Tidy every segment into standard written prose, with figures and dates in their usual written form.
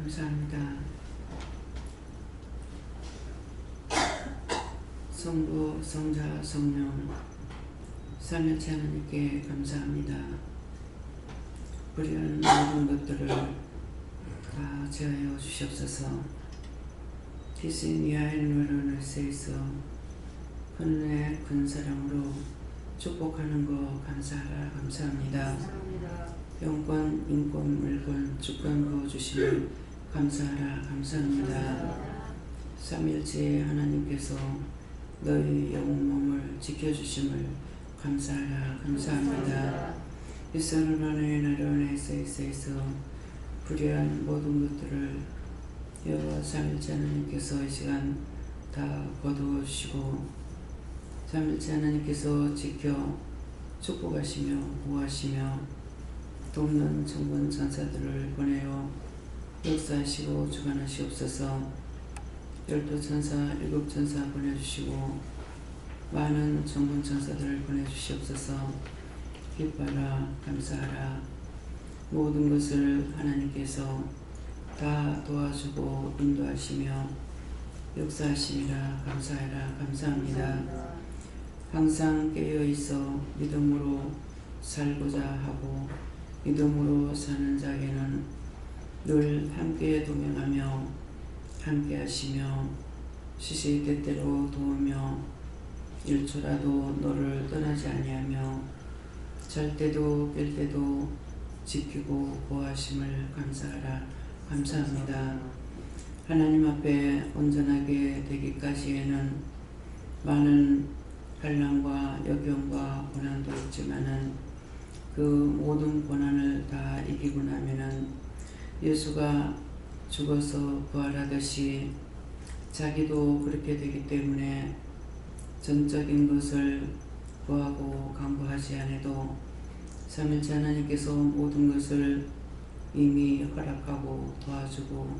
감사합니다. 성부, 성자, 성령, 삼위일체 하나님께 감사합니다. 불의한 모든 것들을 다 제하여 주시옵소서. 기신 이하의 노련을 세이서 하늘의 큰 사랑으로 축복하는 거 감사하라 감사합니다. 영권, 인권, 물권, 주권 부어주시니 감사하라 감사합니다. 삼위일체 하나님께서 너희 영혼 몸을 지켜주심을 감사하라 감사합니다. 이스라엘 안에 나라원에 세이서 불의한 모든 것들을 여호와 삼위일체 하나님께서 이 시간 다 거두어 주시고 삼위일체 하나님께서 지켜 축복하시며 보호하시며 돕는 천군 천사들을 보내어 역사하시고 주관하시옵소서. 12천사 7천사 보내주시고 많은 천군 천사들을 보내주시옵소서. 기뻐하라 감사하라. 모든 것을 하나님께서 다 도와주고 인도하시며 역사하심이라 감사하라 감사합니다. 항상 깨어있어 믿음으로 살고자 하고 믿음으로 사는 자에게는 늘 함께 동행하며 함께 하시며 시시때때로 도우며 1초라도 너를 떠나지 아니하며 잘 때도 깰 때도 지키고 보호하심을 감사하라 감사합니다. 하나님 앞에 온전하게 되기까지에는 많은 환난과 역경과 고난도 있지만은 그 모든 고난을 다 이기고 나면은 예수가 죽어서 부활하듯이 자기도 그렇게 되기 때문에 전적인 것을 구하고 강구하지 않아도 삼위일체 하나님께서 모든 것을 이미 허락하고 도와주고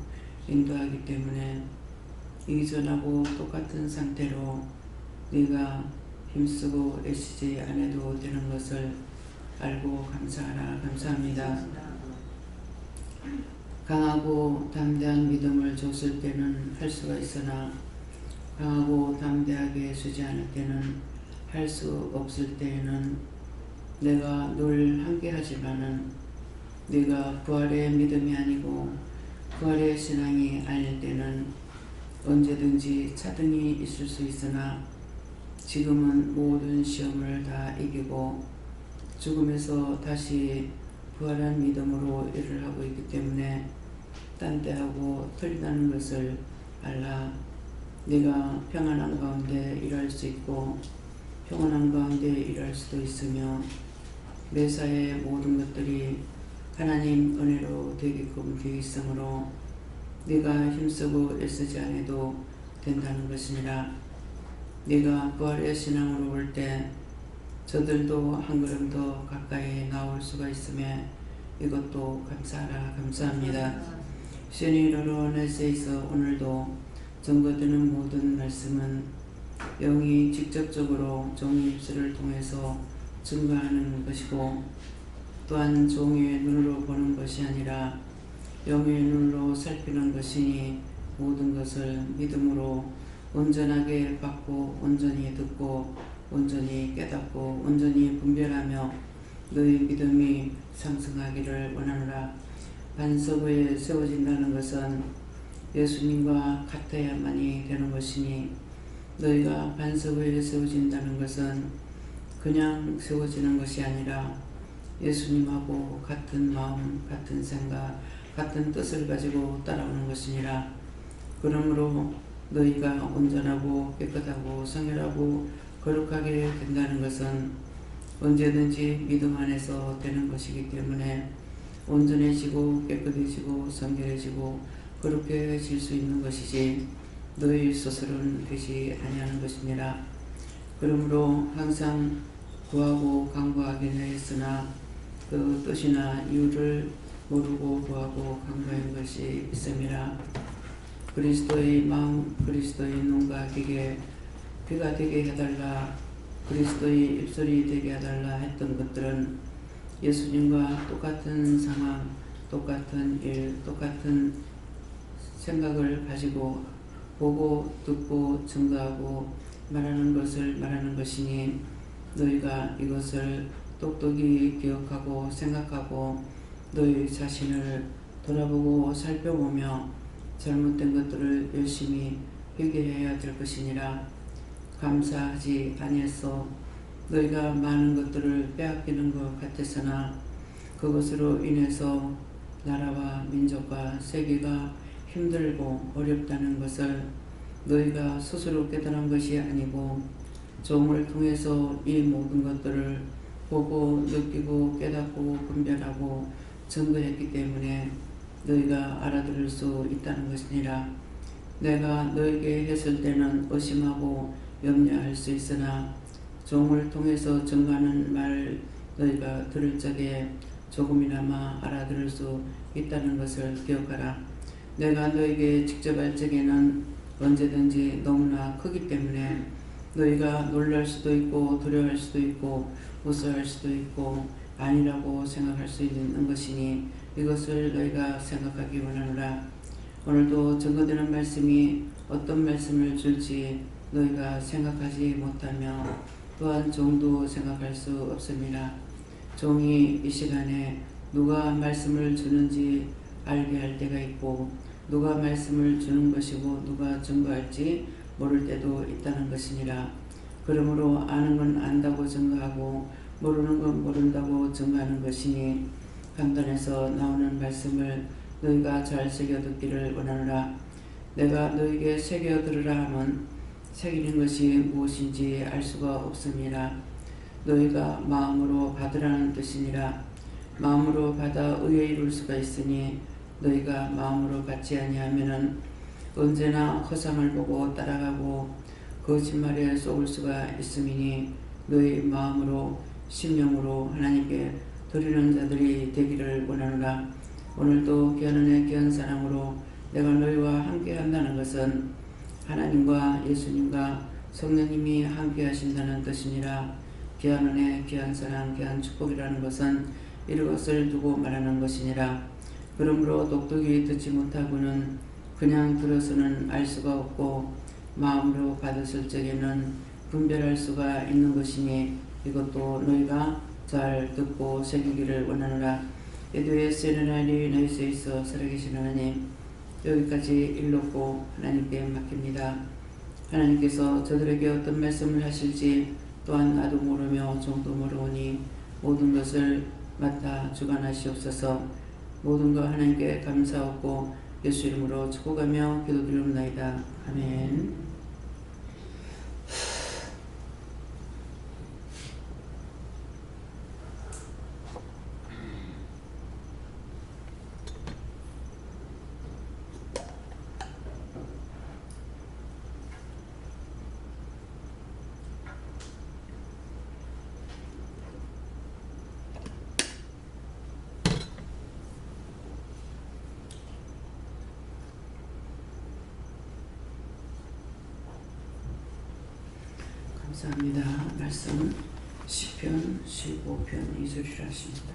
인도하기 때문에 이전하고 똑같은 상태로 네가 힘쓰고 애쓰지 않아도 되는 것을 알고 감사하라 감사합니다. 강하고 담대한 믿음을 줬을 때는 할 수가 있으나 강하고 담대하게 주지 않을 때는 할 수 없을 때에는 내가 늘 함께 하지만은 네가 부활의 믿음이 아니고 부활의 신앙이 아닐 때는 언제든지 차등이 있을 수 있으나 지금은 모든 시험을 다 이기고 죽음에서 다시 부활한 믿음으로 일을 하고 있기 때문에 딴때하고 틀리다는 것을 알라. 네가 평안한 가운데 일할 수 있고 평안한 가운데 일할 수도 있으며 매사의 모든 것들이 하나님 은혜로 되게끔 되어 있으므로 네가 힘쓰고 애쓰지 않아도 된다는 것이니라. 네가 부활의 신앙으로 올 때 저들도 한 걸음 더 가까이 나올 수가 있음에 이것도 감사하라 감사합니다. 신이 너로 낼세 있어 오늘도 전거되는 모든 말씀은 영이 직접적으로 종의 입술을 통해서 증거하는 것이고 또한 종의 눈으로 보는 것이 아니라 영의 눈으로 살피는 것이니 모든 것을 믿음으로 온전하게 받고 온전히 듣고 온전히 깨닫고 온전히 분별하며 너희 믿음이 상승하기를 원하노라. 반석 위에 세워진다는 것은 예수님과 같아야만이 되는 것이니 너희가 반석 위에 세워진다는 것은 그냥 세워지는 것이 아니라 예수님하고 같은 마음, 같은 생각, 같은 뜻을 가지고 따라오는 것이니라. 그러므로 너희가 온전하고 깨끗하고 성결하고 거룩하게 된다는 것은 언제든지 믿음 안에서 되는 것이기 때문에 온전해지고 깨끗해지고 성결해지고 거룩해질 수 있는 것이지 너희 스스로는 되지 아니하는 것이니라. 그러므로 항상 구하고 간구하긴 했으나 그 뜻이나 이유를 모르고 구하고 간구한 것이 있음이라. 그리스도의 마음, 그리스도의 눈과 귀가 되게 해달라, 그리스도의 입술이 되게 해달라 했던 것들은 예수님과 똑같은 상황, 똑같은 일, 똑같은 생각을 가지고 보고 듣고 증거하고 말하는 것을 말하는 것이니 너희가 이것을 똑똑히 기억하고 생각하고 너희 자신을 돌아보고 살펴보며 잘못된 것들을 열심히 회개해야 될 것이니라. 감사하지 아니했어. 너희가 많은 것들을 빼앗기는 것 같았으나 그것으로 인해서 나라와 민족과 세계가 힘들고 어렵다는 것을 너희가 스스로 깨달은 것이 아니고 종을 통해서 이 모든 것들을 보고 느끼고 깨닫고 분별하고 증거했기 때문에 너희가 알아들을 수 있다는 것이니라. 내가 너에게 했을 때는 의심하고 염려할 수 있으나 종을 통해서 증거하는 말 너희가 들을 적에 조금이나마 알아들을 수 있다는 것을 기억하라. 내가 너에게 직접 할 적에는 언제든지 너무나 크기 때문에 너희가 놀랄 수도 있고 두려워할 수도 있고 웃어할 수도 있고 아니라고 생각할 수 있는 것이니 이것을 너희가 생각하기 원하노라. 오늘도 증거되는 말씀이 어떤 말씀을 줄지 너희가 생각하지 못하며 또한 종도 생각할 수 없습니다. 종이 이 시간에 누가 말씀을 주는지 알게 할 때가 있고 누가 말씀을 주는 것이고 누가 증거할지 모를 때도 있다는 것이니라. 그러므로 아는 건 안다고 증거하고 모르는 건 모른다고 증거하는 것이니 강단에서 나오는 말씀을 너희가 잘 새겨 듣기를 원하노라. 내가 너희에게 새겨 들으라 하면 새기는 것이 무엇인지 알 수가 없음이라. 너희가 마음으로 받으라는 뜻이니라. 마음으로 받아 의에 이룰 수가 있으니 너희가 마음으로 받지 아니하면은 언제나 허상을 보고 따라가고 거짓말에 속을 수가 있음이니 너희 마음으로 심령으로 하나님께 드리는 자들이 되기를 원하노라. 오늘도 귀한 귀한 사랑으로 내가 너희와 함께 한다는 것은 하나님과 예수님과 성령님이 함께 하신다는 뜻이니라. 귀한 은혜, 귀한 사랑, 귀한 축복이라는 것은 이것을 두고 말하는 것이니라. 그러므로 똑똑히 듣지 못하고는 그냥 들어서는 알 수가 없고 마음으로 받았을 적에는 분별할 수가 있는 것이니 이것도 너희가 잘 듣고 새기기를 원하노라. 에도에 세르나니 너희에 있어 살아계신 하나님, 여기까지 일렀고 하나님께 맡깁니다. 하나님께서 저들에게 어떤 말씀을 하실지 또한 나도 모르며 종도 모르오니 모든 것을 맡아 주관하시옵소서. 모든 것 하나님께 감사하고 예수 이름으로 축복하며 기도드리옵나이다. 아멘. 감사합니다. 말씀 시편 15편 2절이라 하십니다.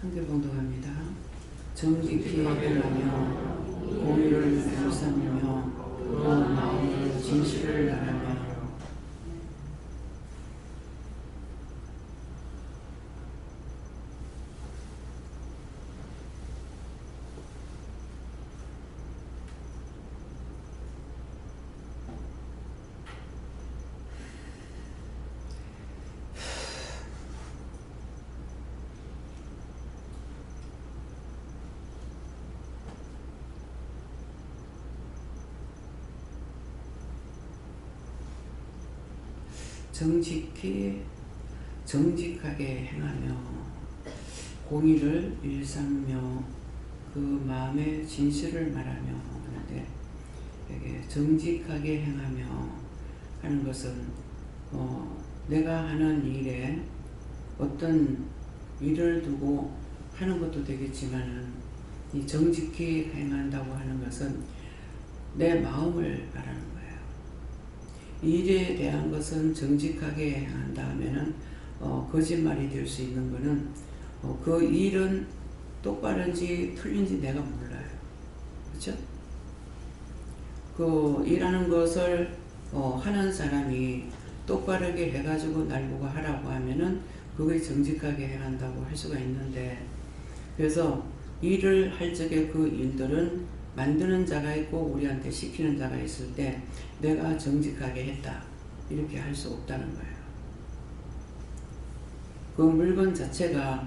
함께 봉독합니다. 정직히 행하며 공의를 불쌍하며 그 마음으로 진실을 말하며 정직하게 행하며 공의를 일삼으며 그 마음의 진실을 말하며 하는데, 이게 정직하게 행하며 하는 것은 내가 하는 일에 어떤 일을 두고 하는 것도 되겠지만은, 이 정직히 행한다고 하는 것은 내 마음을 말하는 거예요. 일에 대한 것은 정직하게 행한다 하면은 거짓말이 될 수 있는 거는 그 일은 똑바른지 틀린지 내가 몰라요. 그렇죠? 그 일하는 것을 하는 사람이 똑바르게 해가지고 날 보고 하라고 하면은 그게 정직하게 행한다고 할 수가 있는데, 그래서 일을 할 적에 그 일들은 만드는 자가 있고 우리한테 시키는 자가 있을 때 내가 정직하게 했다 이렇게 할 수 없다는 거예요. 그 물건 자체가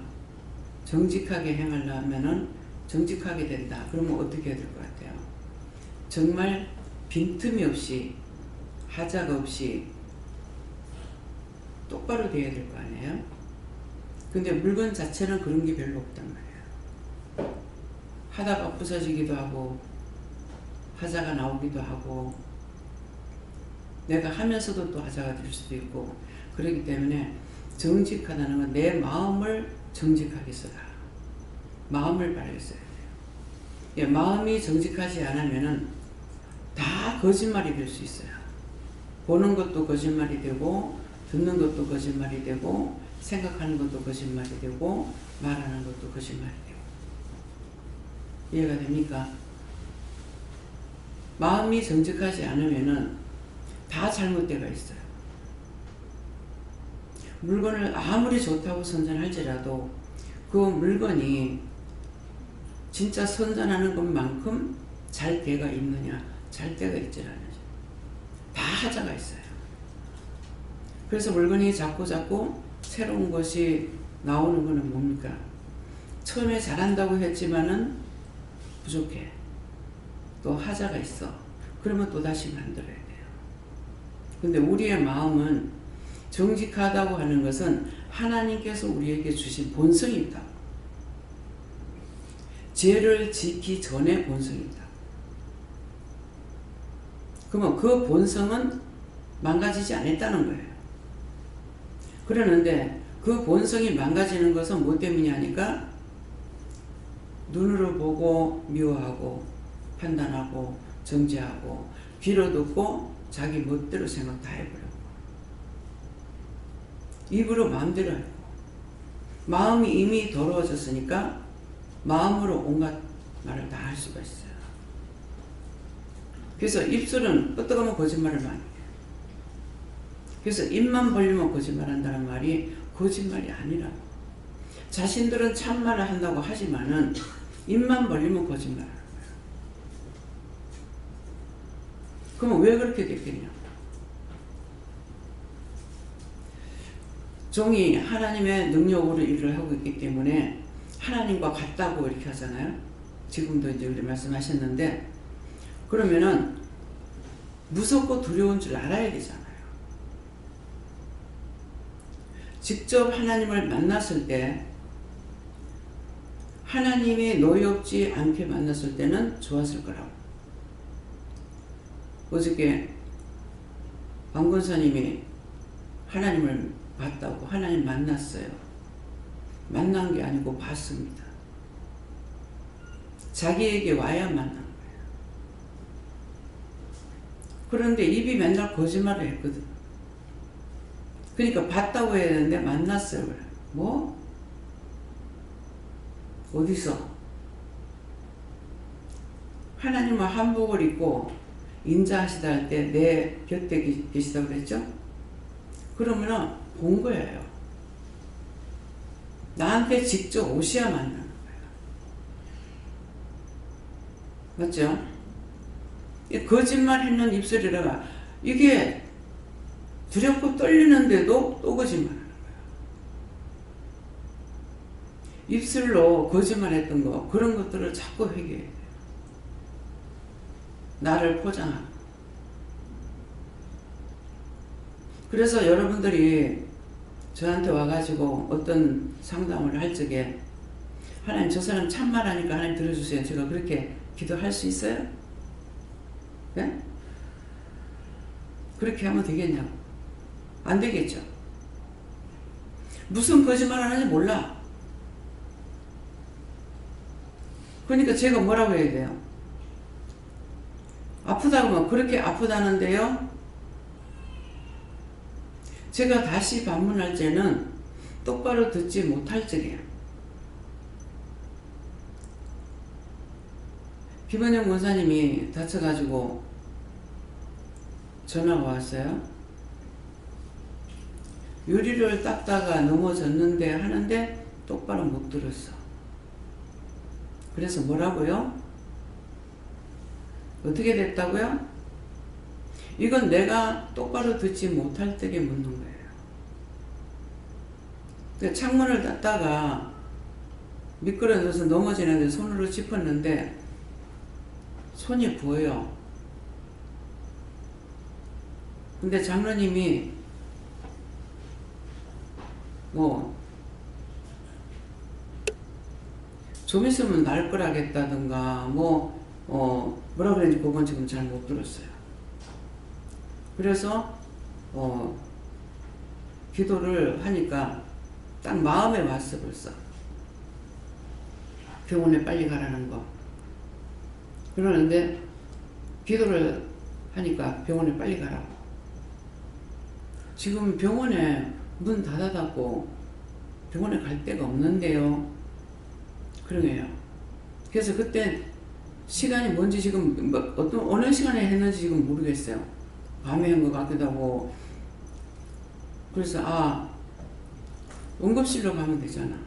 정직하게 행하려면은 정직하게 된다. 그러면 어떻게 해야 될 것 같아요? 정말 빈틈이 없이, 하자가 없이 똑바로 돼야 될 거 아니에요? 근데 물건 자체는 그런 게 별로 없단 말이에요. 하다가 부서지기도 하고 하자가 나오기도 하고, 내가 하면서도 또 하자가 될 수도 있고, 그렇기 때문에 정직하다는 건 내 마음을 정직하게 써라. 마음을 바르게 써야 돼요. 예, 마음이 정직하지 않으면은 다 거짓말이 될 수 있어요. 보는 것도 거짓말이 되고, 듣는 것도 거짓말이 되고, 생각하는 것도 거짓말이 되고, 말하는 것도 거짓말이 되고. 이해가 됩니까? 마음이 정직하지 않으면은 다 잘못되어 있어요. 물건을 아무리 좋다고 선전할지라도 그 물건이 진짜 선전하는 것만큼 잘 때가 있느냐, 잘 때가 있지 않느냐, 다 하자가 있어요. 그래서 물건이 자꾸 새로운 것이 나오는 것은 뭡니까? 처음에 잘한다고 했지만은 부족해. 또 하자가 있어. 그러면 또다시 만들어야 돼요. 근데 우리의 마음은 정직하다고 하는 것은 하나님께서 우리에게 주신 본성이 있다. 죄를 짓기 전에 본성이 있다. 그러면 그 본성은 망가지지 않았다는 거예요. 그러는데 그 본성이 망가지는 것은 뭐 때문이냐니까, 눈으로 보고 미워하고 판단하고 정죄하고, 귀로 듣고 자기 멋대로 생각 다 해버리고, 입으로 마음대로 하고, 마음이 이미 더러워졌으니까 마음으로 온갖 말을 다 할 수가 있어요. 그래서 입술은 어떡하면 거짓말을 많이 해요. 그래서 입만 벌리면 거짓말한다는 말이 거짓말이 아니라고. 자신들은 참말을 한다고 하지만은 입만 벌리면 거짓말하는 거예요. 그러면 왜 그렇게 됐겠냐? 종이 하나님의 능력으로 일을 하고 있기 때문에 하나님과 같다고 이렇게 하잖아요. 지금도 이제 우리 말씀하셨는데, 그러면은 무섭고 두려운 줄 알아야 되잖아요. 직접 하나님을 만났을 때, 하나님이 노엽지 않게 만났을 때는 좋았을 거라고. 어저께 왕건사님이 하나님을 봤다고, 하나님 만났어요. 만난 게 아니고 봤습니다. 자기에게 와야 만난 거예요. 그런데 입이 맨날 거짓말을 했거든. 그러니까 봤다고 해야 되는데 만났어요. 그래. 뭐? 어디서? 하나님은 한복을 입고 인자하시다 할 때 내 곁에 계시다고 그랬죠? 그러면은 본 거예요. 나한테 직접 오셔야 만나는 거예요. 맞죠? 거짓말 했는 입술이라가, 이게 두렵고 떨리는데도 또 거짓말하는 거예요. 입술로 거짓말했던 거, 그런 것들을 자꾸 회개해야 돼요. 나를 포장하고. 그래서 여러분들이 저한테 와가지고 어떤 상담을 할 적에 하나님 저 사람 참말하니까 하나님 들어주세요. 제가 그렇게 기도할 수 있어요? 네? 그렇게 하면 되겠냐고. 안 되겠죠. 무슨 거짓말 하는지 몰라. 그러니까 제가 뭐라고 해야 돼요? 아프다고 하면 그렇게 아프다는데요. 제가 다시 방문할 때는 똑바로 듣지 못할 적이에요. 김원영 권사님이 다쳐가지고 전화가 왔어요. 유리를 닦다가 넘어졌는데 하는데 똑바로 못 들었어. 그래서 뭐라고요? 어떻게 됐다고요? 이건 내가 똑바로 듣지 못할 때에 묻는 거예요. 그러니까 창문을 닫다가 미끄러져서 넘어지는데 손으로 짚었는데 손이 부어요. 근데 장로님이 좀 있으면 날 거라겠다든가 뭐라 그랬는지 그건 지금 잘 못 들었어요. 그래서 기도를 하니까 딱 마음에 왔어. 벌써 병원에 빨리 가라는 거. 그러는데 기도를 하니까 병원에 빨리 가라고. 지금 병원에 문 닫아닫고 병원에 갈 데가 없는데요. 그러게요. 그래서 그때 시간이 뭔지 지금 어느 시간에 했는지 지금 모르겠어요. 밤에 한 것 같기도 하고. 그래서 응급실로 가면 되잖아.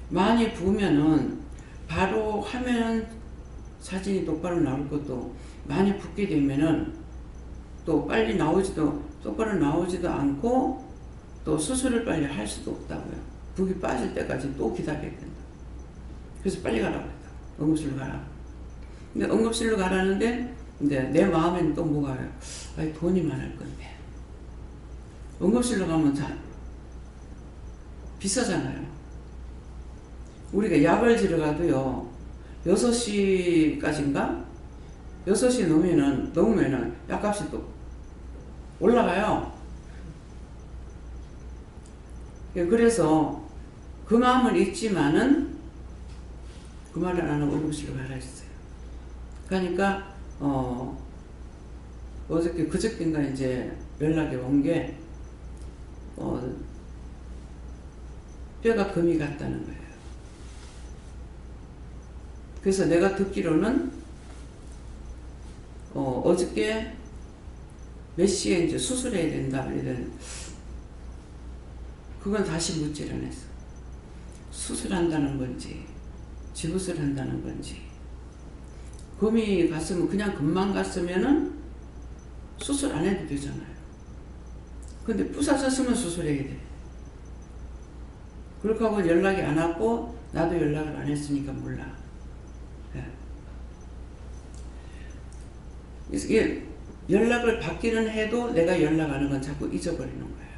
많이 부으면은 바로 화면 사진이 똑바로 나올 것도, 많이 붓게 되면은 또 빨리 똑바로 나오지도 않고 또 수술을 빨리 할 수도 없다고요. 붓이 빠질 때까지 또 기다려야 된다. 그래서 빨리 가라고 했다. 응급실로 가라. 근데 응급실로 가라는데 근데 내 마음에는 또 뭐가 와요? 돈이 많을 건데. 응급실로 가면 비싸잖아요. 우리가 약을 지러 가도요, 6시까지인가? 6시 넘으면은 약값이 또 올라가요. 그래서 그 마음을 잊지만은 그 말을 안 하고 응급실로 가라 했어요. 그러니까 어저께 그저께인가 이제 연락이 온 게 뼈가 금이 갔다는 거예요. 그래서 내가 듣기로는 어저께 몇 시에 이제 수술해야 된다 이런. 그건 다시 묻지를 않았어. 수술한다는 건지 지붓을 한다는 건지. 금이 갔으면 그냥 금만 갔으면은 수술 안 해도 되잖아요. 근데 부사졌으면 수술해야 돼. 그렇게 하고 연락이 안 왔고 나도 연락을 안 했으니까 몰라. 이게 연락을 받기는 해도 내가 연락하는 건 자꾸 잊어버리는 거예요.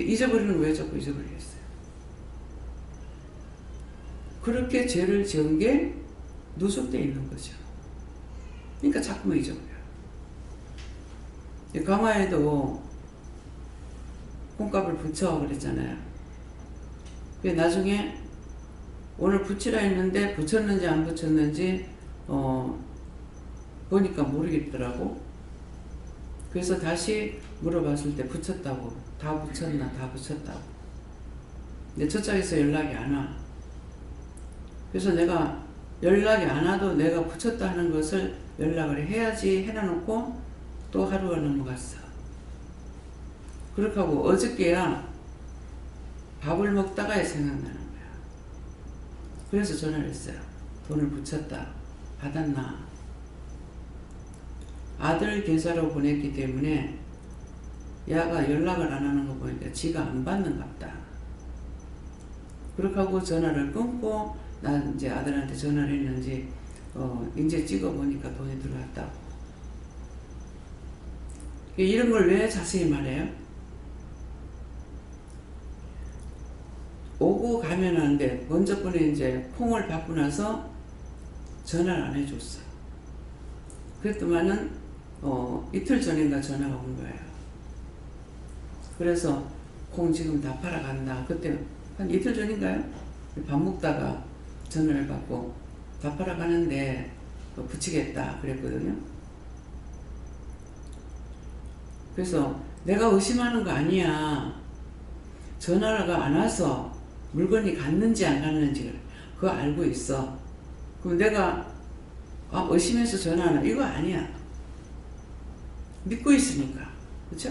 잊어버리는 건 왜 자꾸 잊어버리겠어요? 그렇게 죄를 지은 게 누적되어 있는 거죠. 그러니까 자꾸만 잊어버려요. 강화에도 콩값을 붙여 그랬잖아요. 나중에 오늘 붙이라 했는데 붙였는지 안 붙였는지 보니까 모르겠더라고. 그래서 다시 물어봤을 때 붙였다고. 다 붙였나? 다 붙였다고. 근데 저쪽에서 연락이 안 와. 그래서 내가 연락이 안 와도 내가 붙였다 하는 것을 연락을 해야지 해놔놓고 또 하루가 넘어갔어. 그렇게 하고 어저께야 밥을 먹다가 생각나는 거야. 그래서 전화를 했어요. 돈을 붙였다. 받았나? 아들 계좌로 보냈기 때문에 야가 연락을 안 하는 거 보니까 지가 안 받는갑다. 그렇게 하고 전화를 끊고 나 이제 아들한테 전화를 했는지 이제 찍어보니까 돈이 들어왔다고. 이런 걸 왜 자세히 말해요? 오고 가면 하는데 먼저 번에 이제 콩을 받고 나서 전화를 안 해줬어. 그랬더만은 이틀 전인가 전화가 온 거예요. 그래서 콩 지금 다 팔아간다. 그때 한 이틀 전인가요? 밥 먹다가 전화를 받고 다 팔아가는데 붙이겠다 그랬거든요. 그래서 내가 의심하는 거 아니야. 전화가 안 와서 물건이 갔는지 안 갔는지 그거 알고 있어. 그럼 내가 의심해서 전화하나? 이거 아니야. 믿고 있으니까. 그쵸?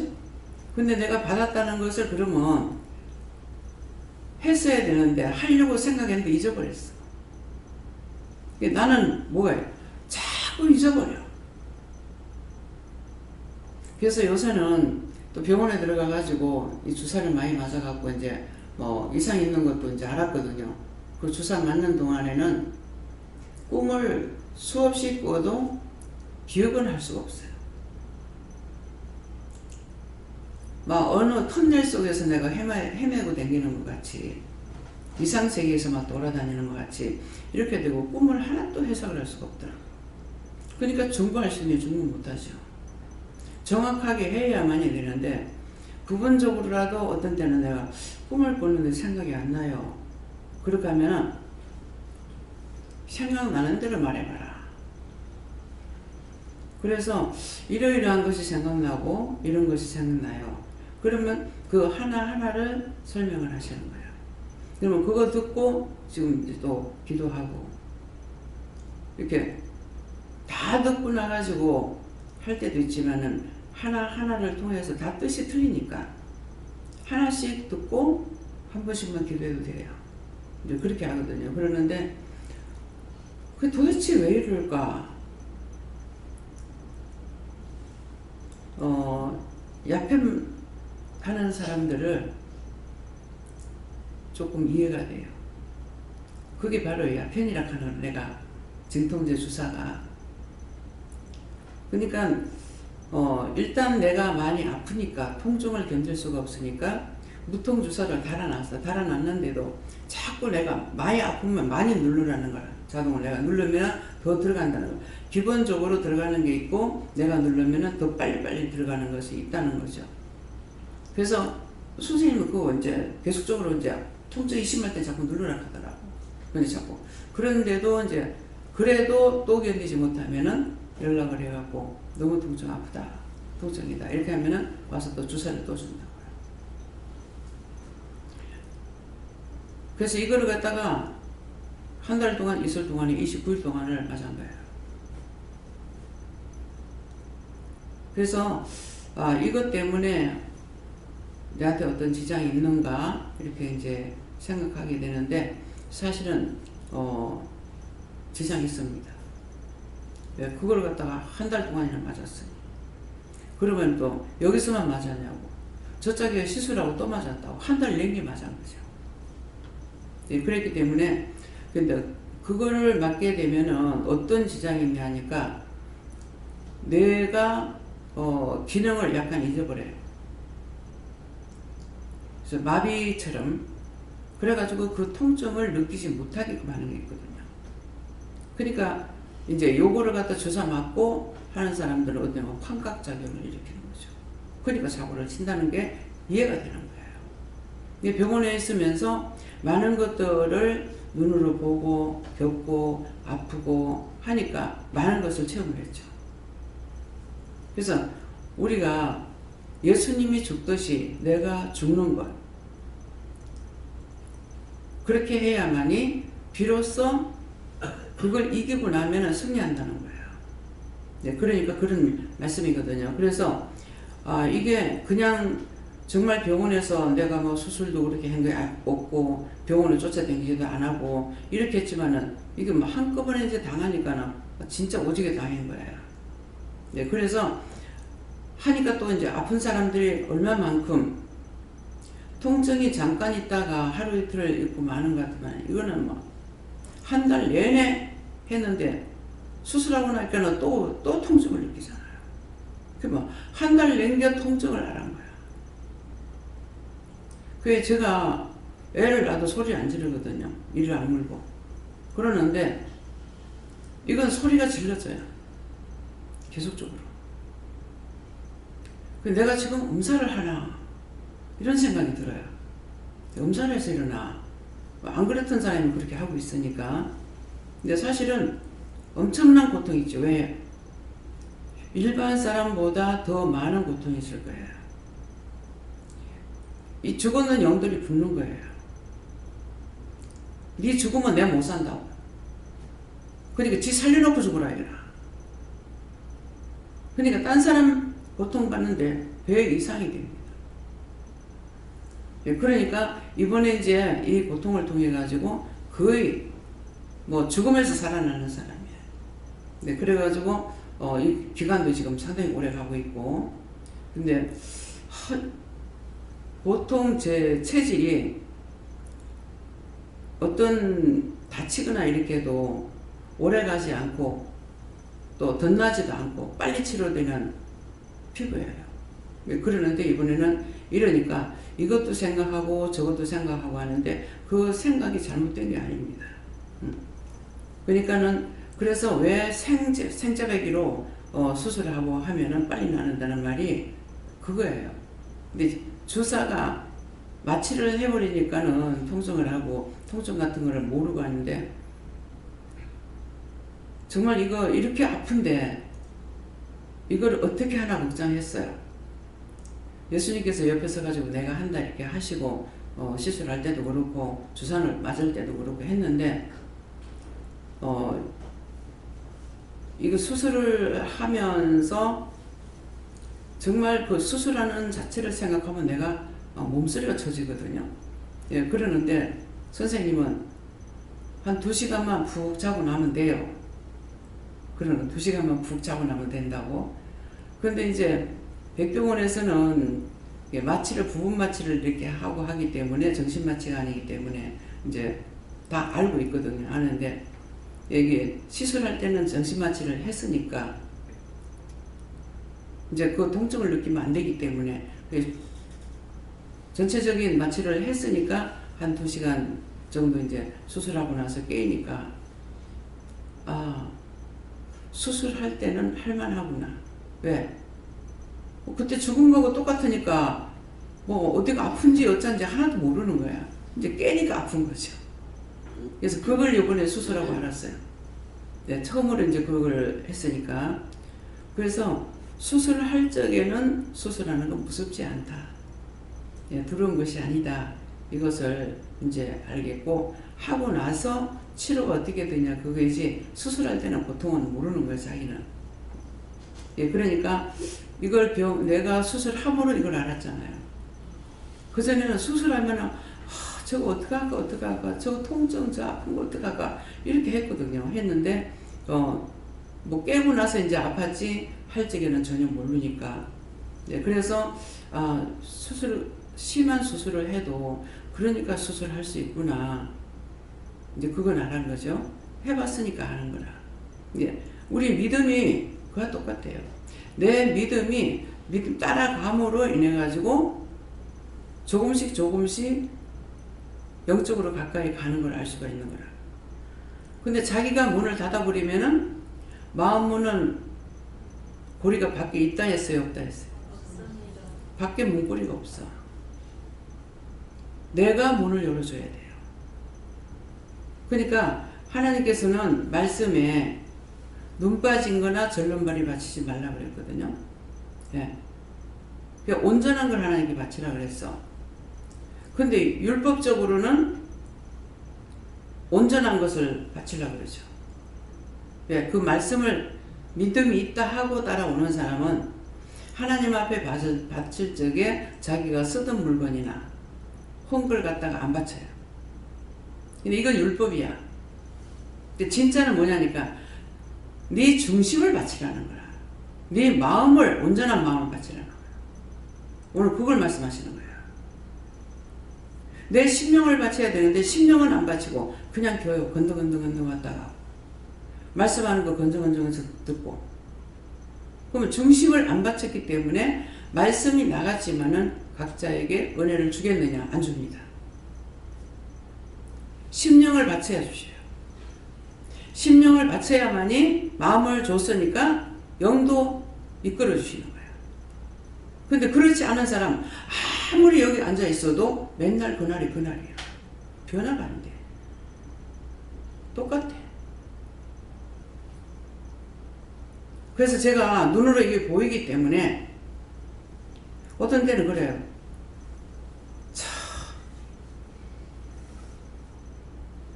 근데 내가 받았다는 것을 그러면 했어야 되는데 하려고 생각했는데 잊어버렸어. 나는 뭐예요? 자꾸 잊어버려. 그래서 요새는 또 병원에 들어가가지고 이 주사를 많이 맞아갖고 이제 뭐 이상 있는 것도 이제 알았거든요. 그 주사 맞는 동안에는 꿈을 수없이 꿔도 기억은 할 수가 없어요. 막 어느 터널 속에서 내가 헤매고 다니는 것 같이, 이상세계에서 막 돌아다니는 것 같이 이렇게 되고 꿈을 하나도 해석을 할 수가 없더라. 그러니까 정보할 수 있는 정보 못하죠. 정확하게 해야만이 되는데 부분적으로라도 어떤 때는 내가 꿈을 꾸는데 생각이 안 나요. 그렇게 하면은 생각나는 대로 말해봐라. 그래서 이러이러한 것이 생각나고 이런 것이 생각나요. 그러면 그 하나하나를 설명을 하시는 거예요. 그러면 그거 듣고 지금 이제 또 기도하고 이렇게 다 듣고 나가지고 할 때도 있지만은 하나하나를 통해서 다 뜻이 틀리니까 하나씩 듣고 한 번씩만 기도해도 돼요. 이제 그렇게 하거든요. 그러는데 그 도대체 왜 이럴까? 야펜 하는 사람들을 조금 이해가 돼요. 그게 바로 야펜이라 하는 내가 진통제 주사가. 그러니까 일단 내가 많이 아프니까 통증을 견딜 수가 없으니까 무통 주사를 달아놨어. 달아놨는데도 자꾸 내가 많이 아프면 많이 누르라는 거야. 자동으로 내가 누르면 더 들어간다는 거야. 기본적으로 들어가는 게 있고 내가 누르면 더 빨리빨리 들어가는 것이 있다는 거죠. 그래서 선생님은 그거 이제 계속적으로 이제 통증이 심할 때 자꾸 누르라 하더라고. 근데 자꾸 그런데도 이제 그래도 또 견디지 못하면은 연락을 해갖고 너무 통증 아프다, 통증이다 이렇게 하면은 와서 또 주사를 또 준다고요. 그래서 이거를 갖다가 한 달 동안 있을 동안에 29일 동안을 맞은 거예요. 그래서 이것 때문에 내한테 어떤 지장이 있는가 이렇게 이제 생각하게 되는데 사실은 지장이 있습니다. 그걸 갖다가 한 달 동안이나 맞았어요. 그러면 또 여기서만 맞았냐고, 저쪽에 시술하고 또 맞았다고 한 달 내내 맞은 거죠. 그랬기 때문에 근데 그거를 맞게 되면은 어떤 지장이 있냐 하니까 뇌가 기능을 약간 잊어버려요. 그래서 마비처럼 그래가지고 그 통증을 느끼지 못하게끔 하는 게 있거든요. 그러니까 이제 요거를 갖다 주사 맞고 하는 사람들은 어쩌면 환각작용을 일으키는 거죠. 그러니까 사고를 친다는 게 이해가 되는 거예요. 병원에 있으면서 많은 것들을 눈으로 보고 겪고 아프고 하니까 많은 것을 체험을 했죠. 그래서 우리가 예수님이 죽듯이 내가 죽는 것, 그렇게 해야만이 비로소 그걸 이기고 나면 승리한다는 거예요. 네, 그러니까 그런 말씀이거든요. 그래서 이게 그냥 정말 병원에서 내가 뭐 수술도 그렇게 한 게 없고 병원을 쫓아다니지도 안 하고 이렇게 했지만은 이게 뭐 한꺼번에 이제 당하니까는 진짜 오지게 당한 거예요. 네, 그래서 하니까 또 이제 아픈 사람들이 얼마만큼 통증이 잠깐 있다가 하루 이틀을 있고 마는 것 같으면 이거는 뭐 한 달 내내 했는데 수술하고 나니까는 또 통증을 느끼잖아요. 그 뭐 한 달 내내 통증을 안 한 거야. 그게 제가 애를 낳아도 소리 안 지르거든요. 이를 안 물고. 그러는데 이건 소리가 질러져요. 계속적으로. 내가 지금 음사를 하나 이런 생각이 들어요. 음사를 해서 일어나. 안 그랬던 사람이 그렇게 하고 있으니까. 근데 사실은 엄청난 고통이 있죠. 왜? 일반 사람보다 더 많은 고통이 있을 거예요. 이 죽었는 영들이 붙는 거예요. 네 죽으면 내가 못 산다고. 그러니까 지 살려놓고 죽으라 이라. 그러니까 딴 사람 고통받는데 배 이상이 됩니다. 그러니까 이번에 이제 이 고통을 통해 가지고 거의 뭐 죽으면서 살아나는 사람이에요. 네, 그래가지고 이 기간도 지금 상당히 오래 가고 있고, 근데 보통 제 체질이 어떤 다치거나 이렇게 해도 오래 가지 않고 또 덧나지도 않고 빨리 치료되는 피부예요. 그러는데 이번에는 이러니까 이것도 생각하고 저것도 생각하고 하는데 그 생각이 잘못된 게 아닙니다. 그러니까는 그래서 왜 생자배기로 수술하고 하면은 빨리 나는다는 말이 그거예요. 근데 주사가 마취를 해버리니까는 통증을 하고 통증 같은 거를 모르고 하는데 정말 이거 이렇게 아픈데 이걸 어떻게 하나 걱정했어요. 예수님께서 옆에 서가지고 내가 한다 이렇게 하시고 시술할 때도 그렇고 주사를 맞을 때도 그렇고 했는데 이거 수술을 하면서 정말 그 수술하는 자체를 생각하면 내가 몸소리가 쳐지거든요. 예, 그러는데 선생님은 한 2시간만 푹 자고 나면 돼요. 그러는 2시간만 푹 자고 나면 된다고. 그런데 이제 백병원에서는 마취를 부분 마취를 이렇게 하고 하기 때문에 정신 마취가 아니기 때문에 이제 다 알고 있거든요. 아는데 여기 시술할 때는 정신 마취를 했으니까 이제 그 통증을 느끼면 안 되기 때문에 전체적인 마취를 했으니까 한 2시간 정도 이제 수술하고 나서 깨니까 수술할 때는 할만하구나. 왜? 그때 죽은 거하고 똑같으니까 뭐 어디가 아픈지 어쩐지 하나도 모르는 거야. 이제 깨니까 아픈 거죠. 그래서 그걸 이번에 수술하고 알았어요. 네, 처음으로 이제 그걸 했으니까. 그래서 수술할 적에는 수술하는 건 무섭지 않다. 예, 두려운 것이 아니다. 이것을 이제 알겠고, 하고 나서 치료가 어떻게 되냐 그거이지 수술할 때는 보통은 모르는 거예요, 자기는. 예, 그러니까 이걸 내가 수술함으로 이걸 알았잖아요. 그전에는 수술하면은 저거 어떡할까 저거 통증 저 아픈 거 어떡할까 이렇게 했거든요. 했는데 뭐 깨고 나서 이제 아팠지 할 적에는 전혀 모르니까. 네, 그래서 심한 수술을 해도 그러니까 수술할 수 있구나. 이제 그건 알았는 거죠. 해봤으니까 아는 거라. 예, 우리 믿음이 그와 똑같아요. 내 믿음이 믿음 따라감으로 인해 가지고 조금씩 영적으로 가까이 가는 걸 알 수가 있는 거라. 근데 자기가 문을 닫아버리면은 마음 문은 고리가 밖에 있다 했어요, 없다 했어요? 없습니다. 밖에 문고리가 없어. 내가 문을 열어줘야 돼요. 그러니까 하나님께서는 말씀에 눈 빠진 거나 절름발이 바치지 말라 그랬거든요. 예. 그러니까 온전한 걸 하나님께 바치라 그랬어. 근데 율법적으로는 온전한 것을 바치라 그러죠. 예. 그 말씀을 믿음이 있다 하고 따라오는 사람은 하나님 앞에 바칠 적에 자기가 쓰던 물건이나 헌걸 갖다가 안 바쳐요. 근데 이건 율법이야. 근데 진짜는 뭐냐니까 네 중심을 바치라는 거야. 네 마음을 온전한 마음을 바치라는 거야. 오늘 그걸 말씀하시는 거야. 내 심령을 바쳐야 되는데 심령은 안 바치고 그냥 교요 건너건너 왔다가 말씀하는 거 건져건져서 듣고 그러면 중심을 안 바쳤기 때문에 말씀이 나갔지만은 각자에게 은혜를 주겠느냐? 안 줍니다. 심령을 바쳐야 주셔요. 심령을 바쳐야만이 마음을 줬으니까 영도 이끌어 주시는 거예요. 근데 그렇지 않은 사람 아무리 여기 앉아 있어도 맨날 그날이 그날이에요. 변화가 안 돼. 똑같아. 그래서 제가 눈으로 이게 보이기 때문에 어떤 때는 그래요.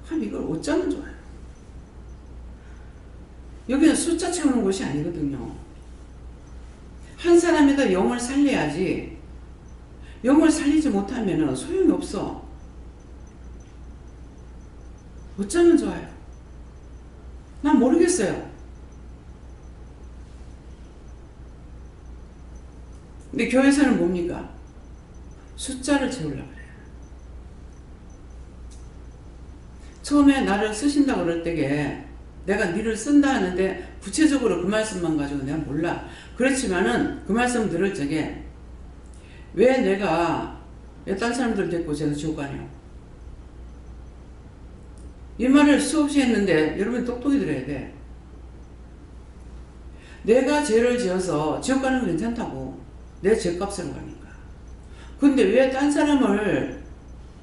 참 이걸 어쩌면 좋아요. 여기는 숫자 채우는 곳이 아니거든요. 한 사람에다 영을 살려야지. 영을 살리지 못하면 소용이 없어. 어쩌면 좋아요. 난 모르겠어요. 근데 교회에서는 뭡니까? 숫자를 채우려고 그래요. 처음에 나를 쓰신다고 그럴 때에 내가 니를 쓴다 하는데 구체적으로 그 말씀만 가지고 내가 몰라. 그렇지만은 그 말씀 들을 적에 왜 내가 딴 사람들 데리고 제가 지옥 가냐고. 이 말을 수없이 했는데 여러분 똑똑히 들어야 돼. 내가 죄를 지어서 지옥 가는 건 괜찮다고. 내 죄값으로 가니까. 근데 왜 딴 사람을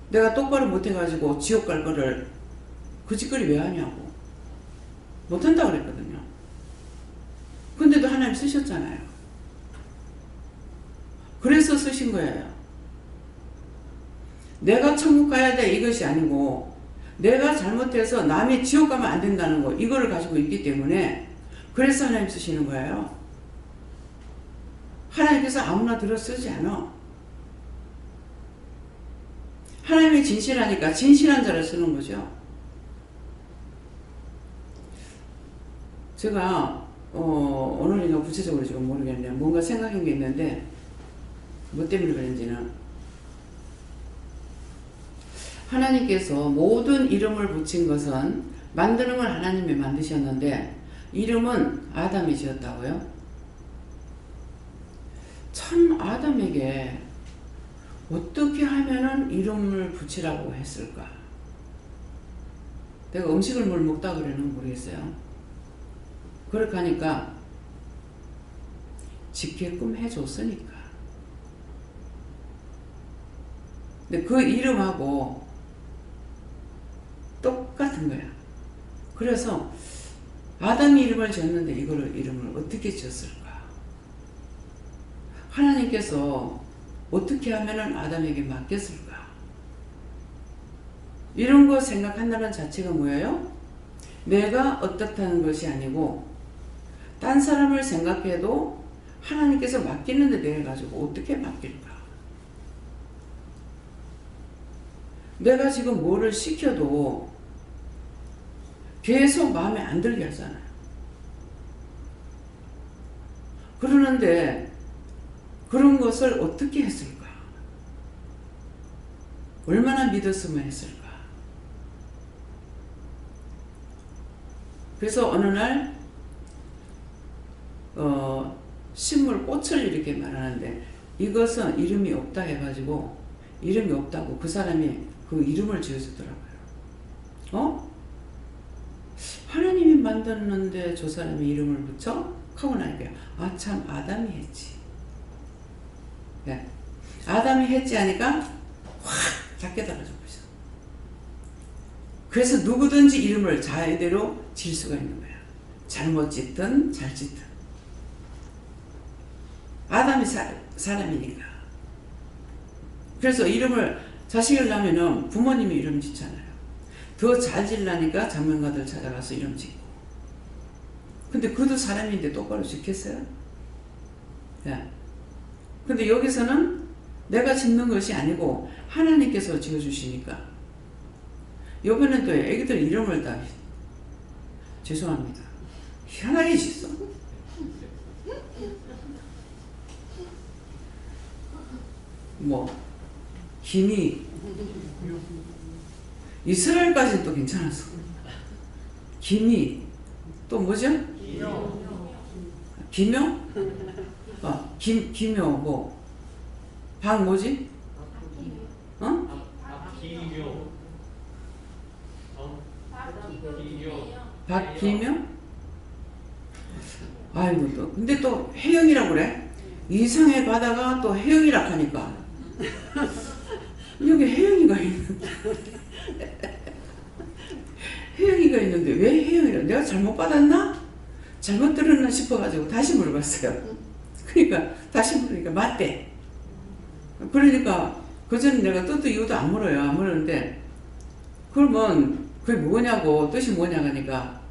내가 똑바로 못해가지고 지옥 갈 거를 그 짓거리 왜 하냐고. 못한다고 그랬거든요. 근데도 하나님 쓰셨잖아요. 그래서 쓰신 거예요. 내가 천국 가야 돼 이것이 아니고 내가 잘못해서 남이 지옥 가면 안 된다는 거 이거를 가지고 있기 때문에 그래서 하나님 쓰시는 거예요. 하나님께서 아무나 들어 쓰지 않아. 하나님이 진실하니까 진실한 자를 쓰는 거죠. 제가 오늘인가 구체적으로 지금 모르겠네요. 뭔가 생각한 게 있는데 뭐 때문에 그런지는 하나님께서 모든 이름을 붙인 것은 만드는 걸 하나님이 만드셨는데 이름은 아담이 지었다고요? 참 아담에게 어떻게 하면은 이름을 붙이라고 했을까? 내가 음식을 뭘 먹다 그래는 모르겠어요. 그렇게 하니까 짓게끔 해줬으니까. 근데 그 이름하고 똑같은 거야. 그래서 아담이 이름을 지었는데 이름을 어떻게 지었을까? 하나님께서 어떻게 하면은 아담에게 맡겼을까? 이런 거 생각한다는 자체가 뭐예요? 내가 어떻다는 것이 아니고 딴 사람을 생각해도 하나님께서 맡기는 데 대해 가지고 어떻게 맡길까? 내가 지금 뭐를 시켜도 계속 마음에 안 들게 하잖아요. 그러는데 그런 것을 어떻게 했을까? 얼마나 믿었으면 했을까? 그래서 어느 날 식물 꽃을 이렇게 말하는데 이것은 이름이 없다 해가지고 이름이 없다고 그 사람이 그 이름을 지어주더라고요. 하나님이 만들었는데 저 사람이 이름을 붙여? 하고 나니까 아 참 아담이 했지. 네. 아담이 했지 하니까 확 작게 달라져 버렸어. 그래서 누구든지 이름을 자의대로 지을 수가 있는 거야. 잘못 짓든 잘 짓든. 아담이 사람이니까. 그래서 이름을 자식을 낳으면 부모님이 이름 짓잖아요. 더 잘 짓라니까 장면가들 찾아가서 이름 짓고. 근데 그도 사람인데 똑바로 짓겠어요? 네. 근데 여기서는 내가 짓는 것이 아니고 하나님께서 지어주시니까 이번엔 또 애기들 이름을 다 죄송합니다. 희한하게 짓어. 뭐 김이 이스라엘까지는 또 괜찮았어. 김이 또 뭐죠? 기묘? 기묘 뭐 박 뭐지? 기묘. 박기명? 아이고 또 근데 또 혜영이라고 그래? 이상의 바다가 또 혜영이라 하니까 여기 혜영이가 있는데 혜영이가 있는데 왜 혜영이라? 내가 잘못 받았나? 잘못 들었나 싶어가지고 다시 물어봤어요. 그러니까 다시 물으니까 맞대. 그러니까 그전에 내가 뜻도 이유도 안 물어요. 안 물었는데 그러면 그게 뭐냐고 뜻이 뭐냐 하니까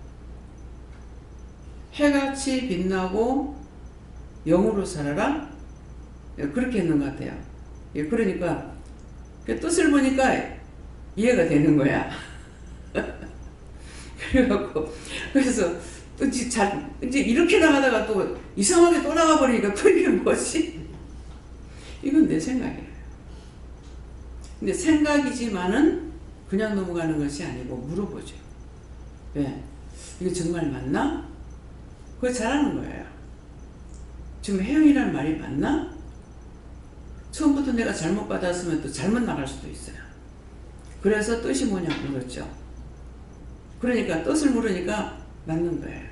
해같이 빛나고 영으로 살아라? 그렇게 했는 것 같아요. 그러니까 그 뜻을 보니까 이해가 되는 거야. 그래갖고 그래서 또 이제 이렇게 나가다가 또 이상하게 또 나가버리니까 또 이게 뭐지? 이건 내 생각이에요. 근데 생각이지만은 그냥 넘어가는 것이 아니고 물어보죠. 왜? 이거 정말 맞나? 그거 잘하는 거예요. 지금 혜영이라는 말이 맞나? 처음부터 내가 잘못 받았으면 또 잘못 나갈 수도 있어요. 그래서 뜻이 뭐냐고 물었죠. 그러니까 뜻을 물으니까 맞는 거예요.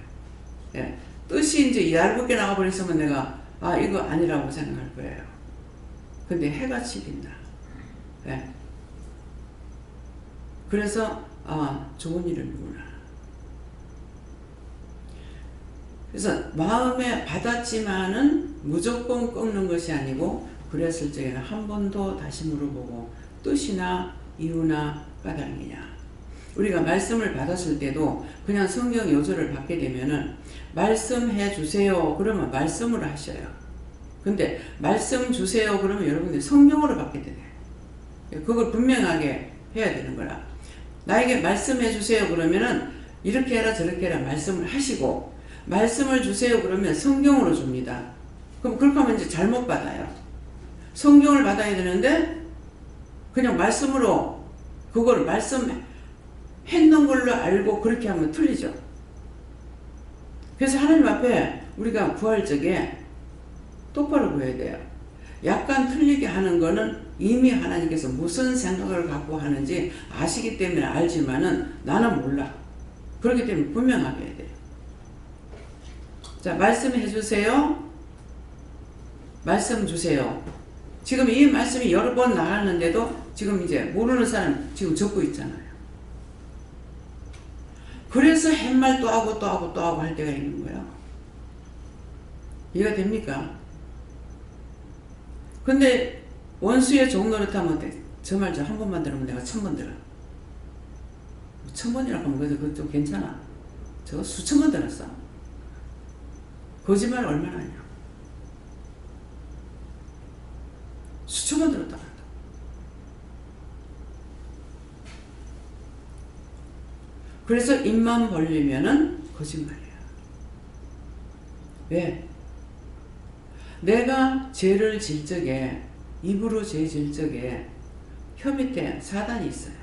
예. 뜻이 이제 얇게 나가버렸으면 내가 이거 아니라고 생각할 거예요. 근데 해같이 빛나. 예. 그래서 좋은 일을 누구나. 그래서 마음에 받았지만은 무조건 꺾는 것이 아니고 그랬을 적에는 한 번 더 다시 물어보고 뜻이나 이유나 까닭이냐. 우리가 말씀을 받았을 때도 그냥 성경 요절을 받게 되면은 말씀해 주세요 그러면 말씀을 하셔요. 근데 말씀 주세요 그러면 여러분들 성경으로 받게 돼요. 그걸 분명하게 해야 되는 거라. 나에게 말씀해 주세요 그러면은 이렇게 해라 저렇게 해라 말씀을 하시고 말씀을 주세요 그러면 성경으로 줍니다. 그럼 그렇게 하면 이제 잘못 받아요. 성경을 받아야 되는데 그냥 말씀으로 그걸 말씀했는 걸로 알고 그렇게 하면 틀리죠. 그래서 하나님 앞에 우리가 구할 적에 똑바로 보여야 돼요. 약간 틀리게 하는 거는 이미 하나님께서 무슨 생각을 갖고 하는지 아시기 때문에 알지만은 나는 몰라. 그렇기 때문에 분명하게 해야 돼요. 자, 말씀해 주세요. 말씀 주세요. 지금 이 말씀이 여러 번 나갔는데도 지금 이제 모르는 사람 지금 적고 있잖아요. 그래서 햇말 또 하고 또 하고 또 하고 할 때가 있는 거예요. 이해가 됩니까? 근데 원수의 종노릇 하면 돼. 저 말 저 한 번만 들으면 내가 1000번 들어. 1000번이라고 하면 그래도 좀 괜찮아. 저거 수천 번 들었어. 거짓말 얼마나 하냐. 수천 번 들었다. 그래서 입만 벌리면은 거짓말이야. 왜? 내가 죄를 질 적에 입으로 죄 질 적에 혀 밑에 사단이 있어요.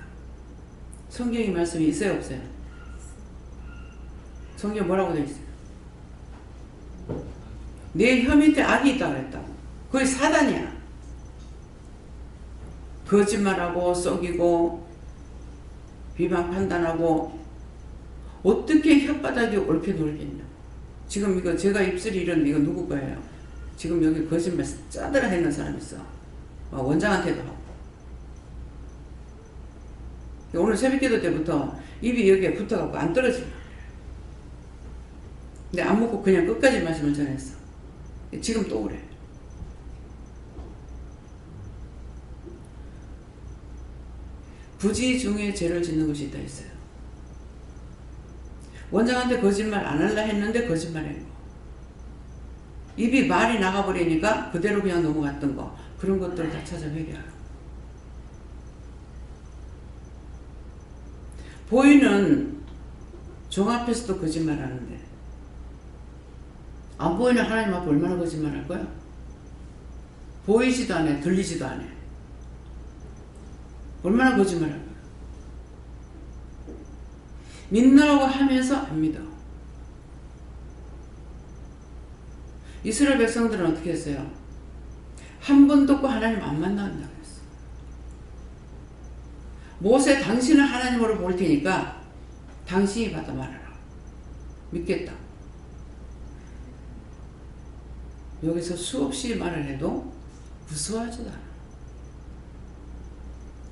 성경의 말씀이 있어요 없어요? 성경 뭐라고 되어 있어요? 내 혀 밑에 악이 있다고 그랬다고. 그게 사단이야. 거짓말하고 속이고 비방 판단하고 어떻게 혓바닥이 옳게 놀겠냐. 지금 이거 제가 입술이 이런데 이거 누구 거예요? 지금 여기 거짓말 짜들어 했는 사람 있어. 원장한테도 하고. 오늘 새벽기도 때부터 입이 여기에 붙어갖고 안 떨어지려. 근데 안 먹고 그냥 끝까지 말씀을 전했어. 지금 또 그래. 부지 중에 죄를 짓는 것이 있다 했어요. 원장한테 거짓말 안 할라 했는데 거짓말한 거. 입이 말이 나가버리니까 그대로 그냥 넘어갔던 거. 그런 것들을 다 찾아 회개하라. 보이는 종 앞에서도 거짓말 하는데 안 보이는 하나님 앞에 얼마나 거짓말 할 거야? 보이지도 않아, 들리지도 않아. 얼마나 거짓말 할 거야? 믿느라고 하면서 안 믿어. 이스라엘 백성들은 어떻게 했어요? 한 번 듣고 하나님 안 만난다고 했어. 모세 당신은 하나님으로 볼 테니까 당신이 받아 말하라. 믿겠다. 여기서 수없이 말을 해도 무서워하지도 않아.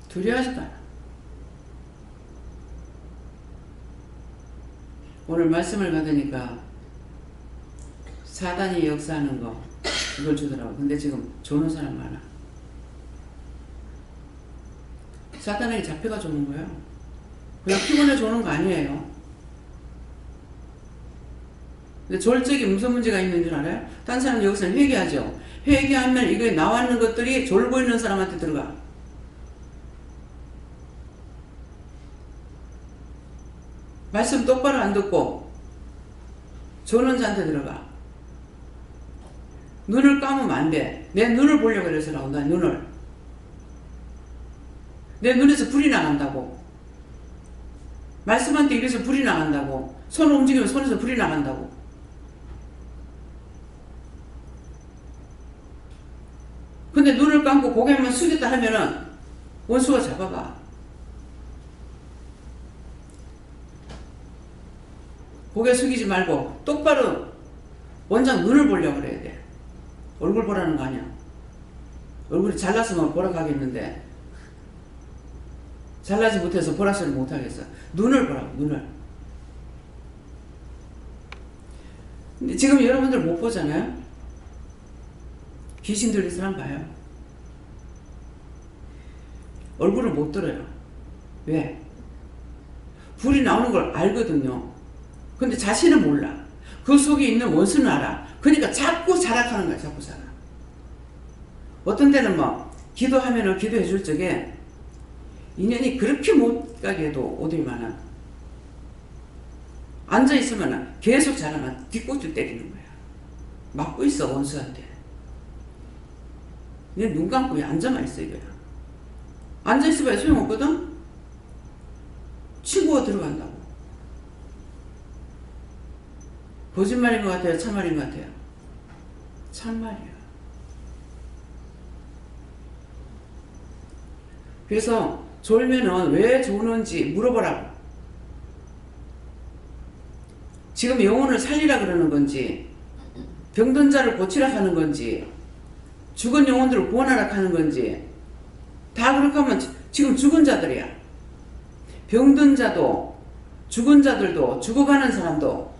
두려워하지도 않아. 오늘 말씀을 받으니까 사단이 역사하는 거 이걸 주더라고. 근데 지금 조는 사람 많아. 사단에게 잡혀가 조는 거예요. 그냥 피곤해 조는 거 아니에요. 근데 졸 적이 무슨 문제가 있는 줄 알아요? 딴 사람 여기서는 회개하죠. 회개하면 이게 나왔는 것들이 졸고 있는 사람한테 들어가. 말씀 똑바로 안 듣고 조는 자한테 들어가. 눈을 감으면 안 돼. 내 눈을 보려고 그래서라고. 나 눈을. 내 눈에서 불이 나간다고. 말씀한테 입에서 불이 나간다고. 손 움직이면 손에서 불이 나간다고. 근데 눈을 감고 고개만 숙였다 하면은 원수가 잡아가. 고개 숙이지 말고 똑바로 원장 눈을 보려고 그래야 돼. 얼굴 보라는 거 아니야. 얼굴이 잘났으면 보러 가겠는데 잘나지 못해서 보라 소리 못 하겠어. 눈을 보라고, 눈을. 근데 지금 여러분들 못 보잖아요? 귀신 들린 사람 봐요. 얼굴을 못 들어요. 왜? 불이 나오는 걸 알거든요. 근데 자신은 몰라. 그 속에 있는 원수는 알아. 그러니까 자꾸 자락하는 거야. 자꾸 자락. 어떤 때는 뭐 기도하면은 기도해 줄 적에 인연이 그렇게 못 가게 해도 오들만은 앉아있으면 계속 자라면 뒷꼭지 때리는 거야. 맞고 있어 원수한테. 그냥 눈 감고 왜 앉아만 있어 이거야. 앉아있어봐야 소용없거든. 친구가 들어간다고. 거짓말인 것 같아요? 참말인 것 같아요? 참말이야. 그래서 졸면은 왜 조는지 물어보라고. 지금 영혼을 살리라 그러는 건지, 병든 자를 고치라 하는 건지, 죽은 영혼들을 구원하라 하는 건지, 다 그렇게 하면 지금 죽은 자들이야. 병든 자도, 죽은 자들도, 죽어가는 사람도,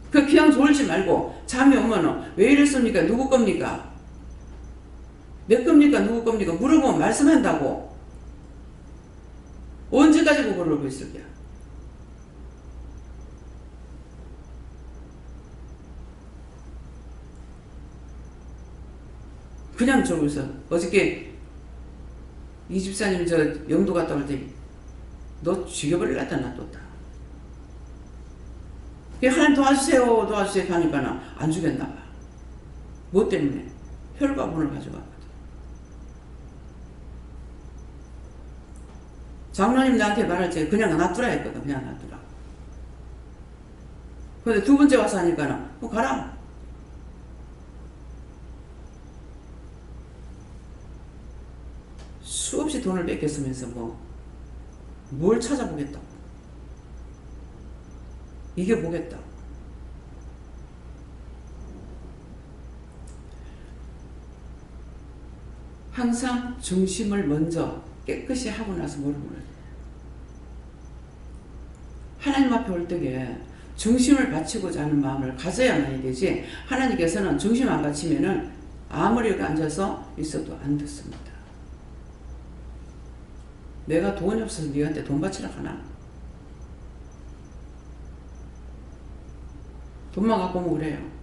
그냥 졸지 말고, 잠이 오면은, 왜 이랬습니까? 누구 겁니까? 내 겁니까? 누구 겁니까? 물어보면 말씀한다고. 언제까지 그러고 있을 거야? 그냥 저러고 있어. 어저께 이 집사님 저 영도 갔다 올 때 너 죽여버리려다 놔뒀다. 하나님 도와주세요 도와주세요 하니까 안 주겠나 봐. 뭐 때문에? 혈과분을 가져갔거든. 장로님 나한테 말할 때 그냥 놔두라 했거든. 그냥 놔두라. 근데 두 번째 와서 하니까 가라. 수없이 돈을 뺏겼으면서 뭘 찾아보겠다고. 이겨보겠다고. 항상 중심을 먼저 깨끗이 하고 나서 물어보는 거예요. 하나님 앞에 올 때에 중심을 바치고자 하는 마음을 가져야만 되지, 하나님께서는 중심 안 바치면은 아무리 여기 앉아서 있어도 안 듣습니다. 내가 돈이 없어서 네한테 돈 바치라 하나? 돈만 갖고 오면 그래요.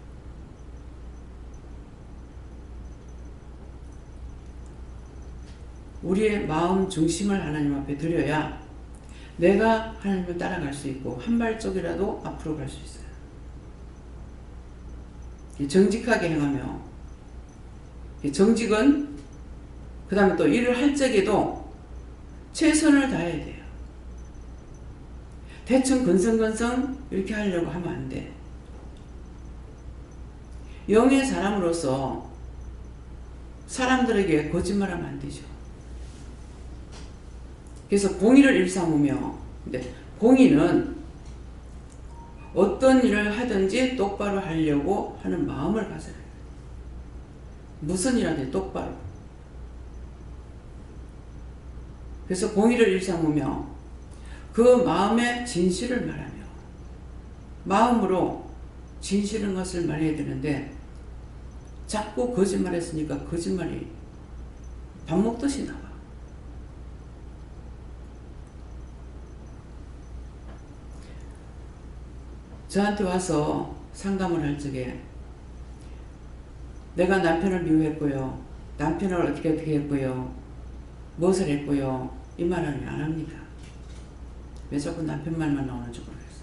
우리의 마음 중심을 하나님 앞에 드려야 내가 하나님을 따라갈 수 있고 한 발짝이라도 앞으로 갈 수 있어요. 정직하게 행하며, 정직은 그 다음에 또 일을 할 적에도 최선을 다해야 돼요. 대충 건성건성 이렇게 하려고 하면 안 돼. 영의 사람으로서 사람들에게 거짓말하면 안 되죠. 그래서 공의를 일삼으며, 근데 공의는 어떤 일을 하든지 똑바로 하려고 하는 마음을 가져야 해요. 무슨 일하든지 똑바로. 그래서 공의를 일삼으며 그 마음의 진실을 말하며 마음으로 진실한 것을 말해야 되는데 자꾸 거짓말했으니까 거짓말이 밥 먹듯이 나와. 저한테 와서 상담을 할 적에 내가 남편을 미워했고요. 남편을 어떻게 했고요. 무엇을 했고요. 이 말은 안 합니다. 왜 자꾸 남편 말만 나오는지 모르겠어.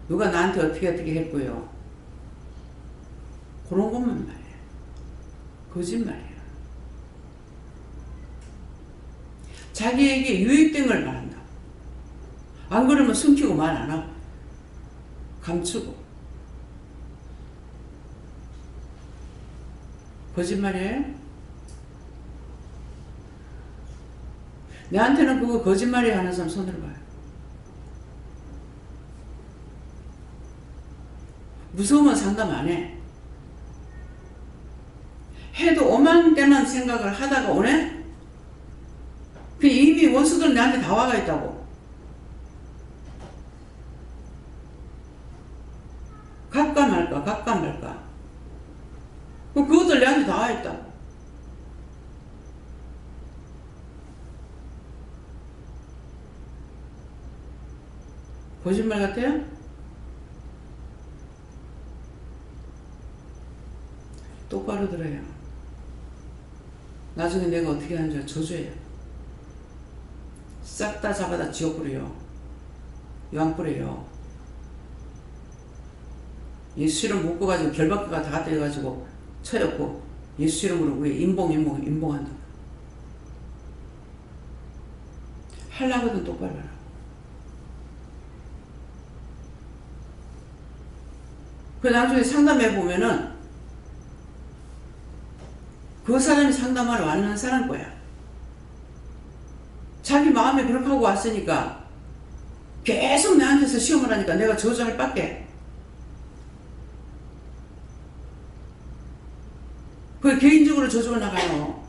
누가 나한테 어떻게 했고요. 그런 것만 말해. 거짓말이야. 자기에게 유익된 걸 말한다. 안 그러면 숨기고 말 안 하고 감추고. 거짓말이에요? 내한테는 그거 거짓말이야 하는 사람 손으로 봐요. 무서우면 상담 안 해. 해도 오만대만 생각을 하다가 오네? 그 이미 원수들 내한테 다 와가 있다고. 갈까 말까, 갈까 말까. 그것들 내한테 다 와 있다고. 거짓말 같아요? 똑바로 들어요. 나중에 내가 어떻게 하는 줄 저주해요. 싹 다 잡아다 지옥 뿌려요. 요한 뿌려요. 예수 이름 묶어가지고 결박기가 다 떼가지고 쳐였고 예수 이름으로 우리 인봉한다. 하려거든 똑바로 하라. 그 나중에 상담해 보면은 그 사람이 상담하러 왔는 사람 거야. 자기 마음에 그렇게 하고 왔으니까 계속 나한테서 시험을 하니까 내가 저주할 밖에. 그 개인적으로 저주가 나가요.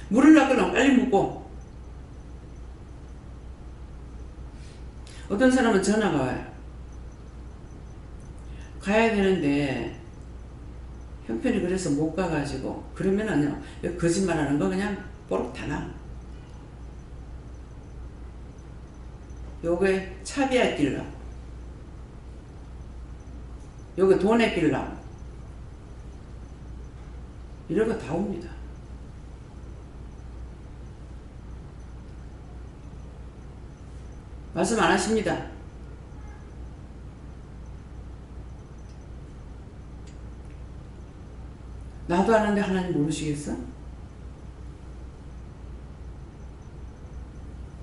물을 낚으려면 빨리 묻고. 어떤 사람은 전화가 와요. 가야 되는데 형편이 그래서 못 가가지고 그러면은요 거짓말하는 거 그냥 뽀록 타나. 요게 차비에 끼려, 요게 돈에 끼려, 이런 거 다 옵니다. 말씀 안 하십니다. 나도 아는데 하나님 모르시겠어?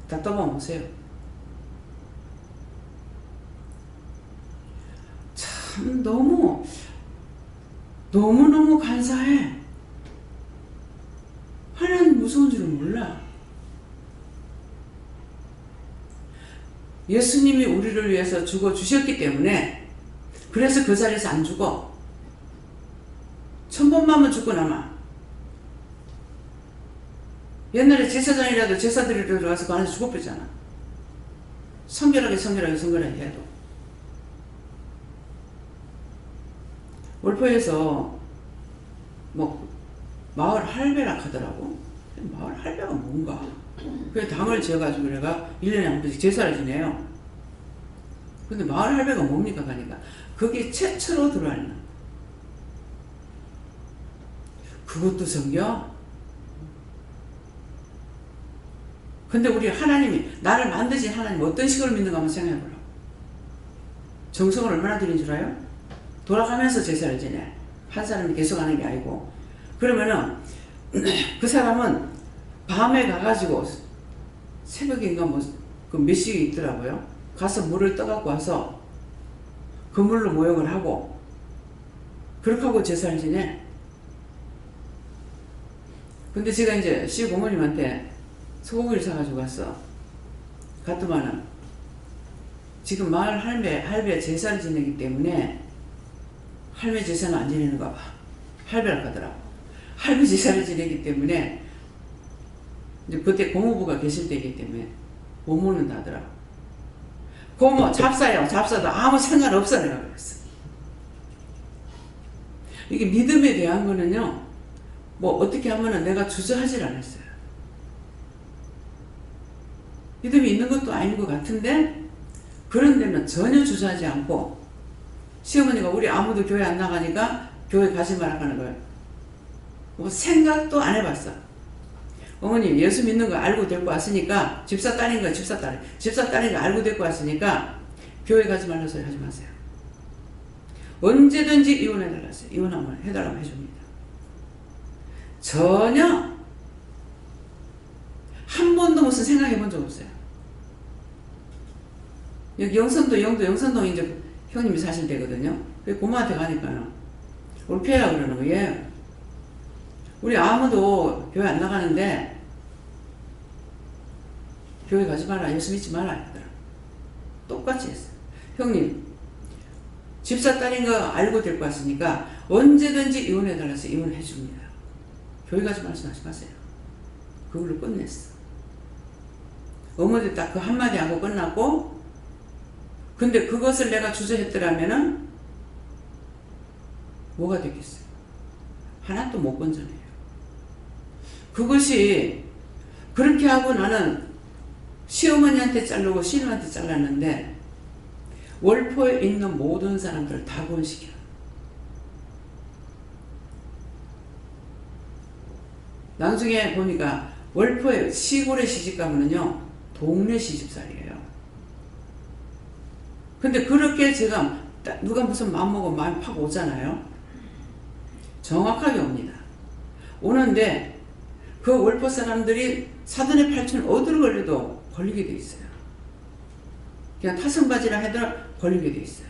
답답하면 오세요. 참 너무너무 간사해. 하나님 무서운 줄은 몰라. 예수님이 우리를 위해서 죽어주셨기 때문에 그래서 그 자리에서 안 죽어. 1000번만 죽고 남아. 옛날에 제사장이라도 제사 드리러 들어가서 그 안에서 죽어버리잖아. 성결하게 해도. 월포에서 마을 할배라 하더라고. 마을 할배가 뭔가. 그래서 당을 지어가지고 내가 1년에 한 번씩 제사를 지내요. 근데 마을 할배가 뭡니까 가니까 거기 최초로 들어왔나. 그것도 성경? 근데 우리 하나님이 나를 만드신 하나님 어떤 식으로 믿는가 한번 생각해 보라고. 정성을 얼마나 들인 줄 알아요? 돌아가면서 제사를 지내. 한 사람이 계속 하는 게 아니고. 그러면은 그 사람은 밤에 가가지고 새벽인가 그 몇 시에 있더라고요. 가서 물을 떠갖고 와서 그 물로 모욕을 하고 그렇게 하고 제사를 지내. 근데 제가 이제 시부모님한테 소고기를 사가지고 갔어. 갔더만은 지금 마을 할배 제사를 지내기 때문에 할매 제사는 안 지내는가 봐. 할배라 하더라고. 할배 제사를 지내기 때문에 이제 그때 고모부가 계실 때이기 때문에 못 먹는다 하더라고. 고모 잡사요. 잡사도 아무 상관없어 내가 그랬어. 이게 믿음에 대한 거는요. 뭐 어떻게 하면은 내가 주저하질 않았어요. 믿음이 있는 것도 아닌 것 같은데 그런 데는 전혀 주저하지 않고 시어머니가 우리 아무도 교회 안 나가니까 교회 가지 말라 하는 거예요. 뭐 생각도 안 해봤어. 어머니 예수 믿는 거 알고 데리고 왔으니까 집사 딸인 거 집사 딸인 거 알고 데리고 왔으니까 교회 가지 말라 소리 하지 마세요. 언제든지 이혼해달라 했어요. 이혼하면 해달라고 해줍니다. 전혀 한 번도 무슨 생각해 본 적 없어요. 여기 영선동 이제 형님이 사실 되거든요. 고모한테 가니까는 우리 폐라 그러는 거예요. 우리 아무도 교회 안 나가는데 교회 가지 마라, 예수 믿지 마라 하더라. 똑같이 했어요. 형님 집사 딸인 거 알고 데리고 왔으니까 언제든지 이혼해달라서 이혼해 줍니다. 교회 가지 말씀하지 마세요. 그걸로 끝냈어. 어머니 딱 그 한마디 하고 끝났고, 근데 그것을 내가 주저했더라면은 뭐가 됐겠어요? 하나도 못 건져내요. 그것이 그렇게 하고 나는 시어머니한테 자르고 시누한테 잘랐는데 월포에 있는 모든 사람들을 다 구원시켜. 나중에 보니까 월포에 시골에 시집가면은요 동네 시집살이에요. 근데 그렇게 제가 누가 무슨 마음먹으면 마음이 팍 오잖아요. 정확하게 옵니다. 오는데 그 월포 사람들이 사돈의 팔촌 어디로 걸려도 걸리게 돼 있어요. 그냥 타성바지라 해도 걸리게 돼 있어요.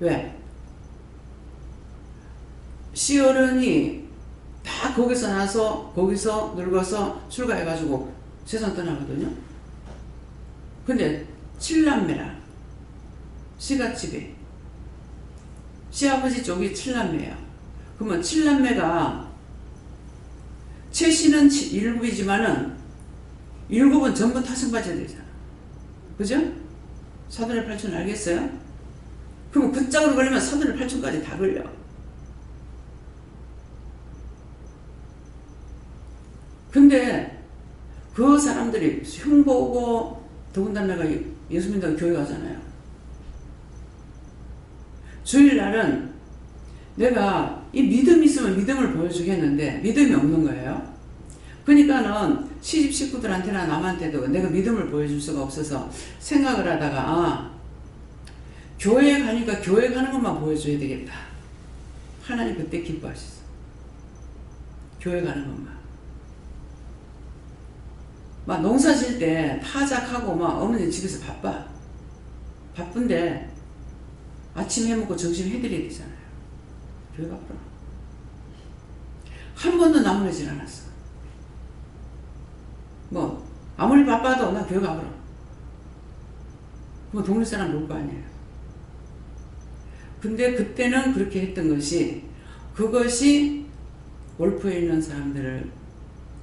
왜? 시어른이 다 거기서 나서 거기서 늙어서 출가해가지고 세상 떠나거든요. 근데 7남매라. 시가집이 시아버지 쪽이 7남매예요. 그러면 7남매가 최씨는 7이지만은 7은 전부 타성바지가 되잖아. 그죠? 사돈의 팔촌 알겠어요? 그럼 그 짝으로 걸리면 사돈의 팔촌까지 다 걸려. 근데 그 사람들이 흉보고 더군다나 내가 예수 믿는다고 교회 가잖아요. 주일날은 내가 이 믿음이 있으면 믿음을 보여주겠는데 믿음이 없는 거예요. 그러니까는 시집 식구들한테나 남한테도 내가 믿음을 보여줄 수가 없어서 생각을 하다가 교회에 가니까 교회 가는 것만 보여줘야 되겠다. 하나님 그때 기뻐하셨어. 교회 가는 것만. 막 농사 질 때 타작하고 막 어머니 집에서 바쁜데 아침 해먹고 점심 해드려야 되잖아요. 교회 가보라. 한 번도 나무라질 않았어. 뭐 아무리 바빠도 나 교회 가보라. 그럼 동네 사람 볼 거 아니에요. 근데 그때는 그렇게 했던 것이 그것이 월포에 있는 사람들을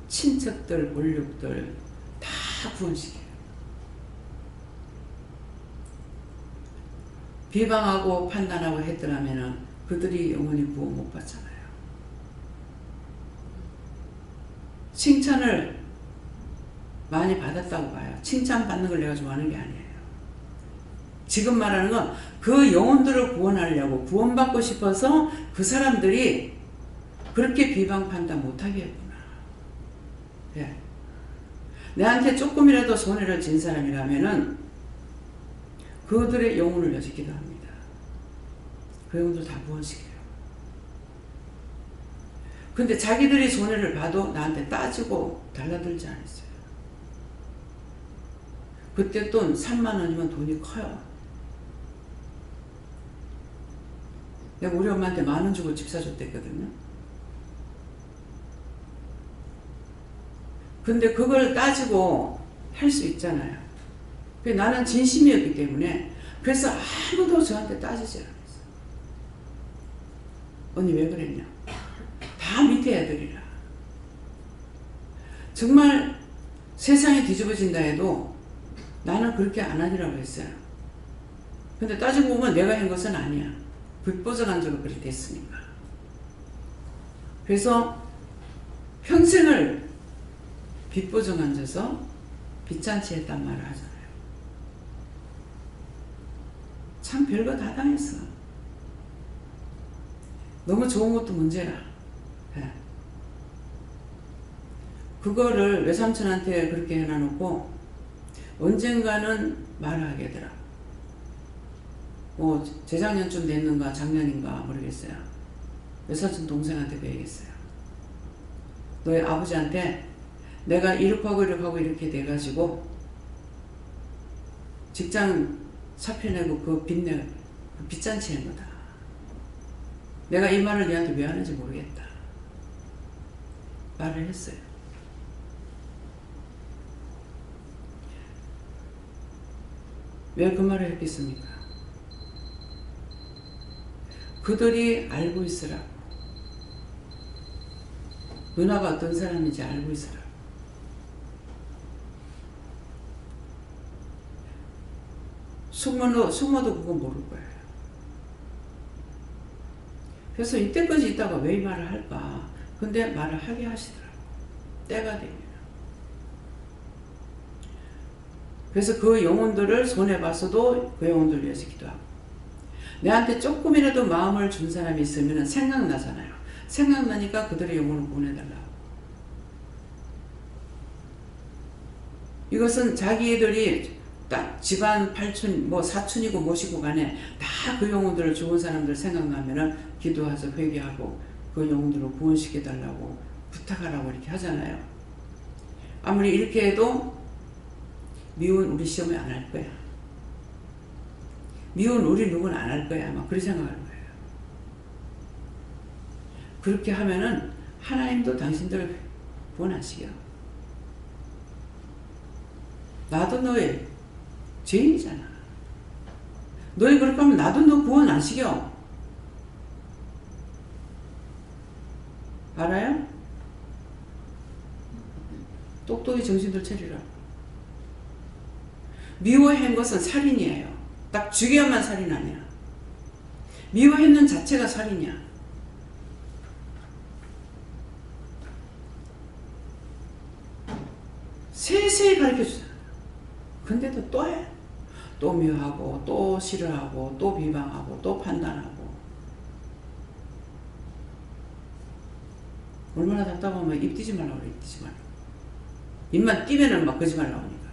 친척들, 권력들 다 구원시켜요. 비방하고 판단하고 했더라면 그들이 영원히 구원 못 받잖아요. 칭찬을 많이 받았다고 봐요. 칭찬받는 걸 내가 좋아하는 게 아니에요. 지금 말하는 건 그 영혼들을 구원하려고 구원받고 싶어서 그 사람들이 그렇게 비방 판단 못하게 했구나. 예. 내한테 조금이라도 손해를 진 사람이라면은 그들의 영혼을 여짓기도 합니다. 그 영혼들 다 구원시켜요. 근데 자기들이 손해를 봐도 나한테 따지고 달라들지 않았어요. 그때 돈 3만 원이면 돈이 커요. 내가 우리 엄마한테 10,000원 주고 집 사줬댔거든요. 근데 그걸 따지고 할 수 있잖아요. 나는 진심이었기 때문에 그래서 아무도 저한테 따지지 않았어. 언니 왜 그랬냐? 다 밑에 애들이라. 정말 세상이 뒤집어진다 해도 나는 그렇게 안 하리라고 했어요. 근데 따지고 보면 내가 한 것은 아니야. 빗보정한 적으로 그렇게 됐으니까. 그래서 평생을 빗보정 앉아서 빚잔치 했단 말을 하잖아요. 참 별거 다 당했어. 너무 좋은 것도 문제라. 네. 그거를 외삼촌한테 그렇게 해놔놓고 언젠가는 말을 하게 되더라. 재작년쯤 됐는가 작년인가 모르겠어요. 외삼촌 동생한테 그 얘기했어요. 너희 아버지한테 내가 이렇게 하고 이렇게 하고 이렇게 돼가지고 직장 사표내고 그 빚잔치 한 거다. 내가 이 말을 너한테 왜 하는지 모르겠다. 말을 했어요. 왜 그 말을 했겠습니까? 그들이 알고 있으라고. 누나가 어떤 사람인지 알고 있으라고. 숙모도 그거 모를 거예요. 그래서 이때까지 있다가 왜 이 말을 할까? 근데 말을 하게 하시더라고. 때가 되면. 그래서 그 영혼들을 손해봤어도 그 영혼들을 위해서 기도하고. 내한테 조금이라도 마음을 준 사람이 있으면 생각나잖아요. 생각나니까 그들의 영혼을 보내달라고. 이것은 자기들이 집안 팔촌, 사촌이고 뭐시고 간에 다 그 영혼들을 좋은 사람들 생각나면은 기도해서 회개하고 그 영혼들을 구원시켜달라고 부탁하라고 이렇게 하잖아요. 아무리 이렇게 해도 미운 우리 시험이 안 할 거야. 미운 우리 누구는 안 할 거야. 아마 그렇게 생각할 거예요. 그렇게 하면은 하나님도 당신들 구원하시겨. 나도 너의 죄인이잖아. 너희 그렇게 하면 나도 너 구원 안 시켜. 알아요? 똑똑히 정신들 차리라. 미워한 것은 살인이에요. 딱 죽여야만 살인 아니야. 미워했는 자체가 살인이야. 세세히 가르쳐주잖아. 근데도 또 해. 또 미워하고 또 싫어하고 또 비방하고 또 판단하고. 얼마나 답답하면 입 띄지 말라고 그래. 입 띄지 말라고. 입만 띄면은 막 거짓말 나오니까.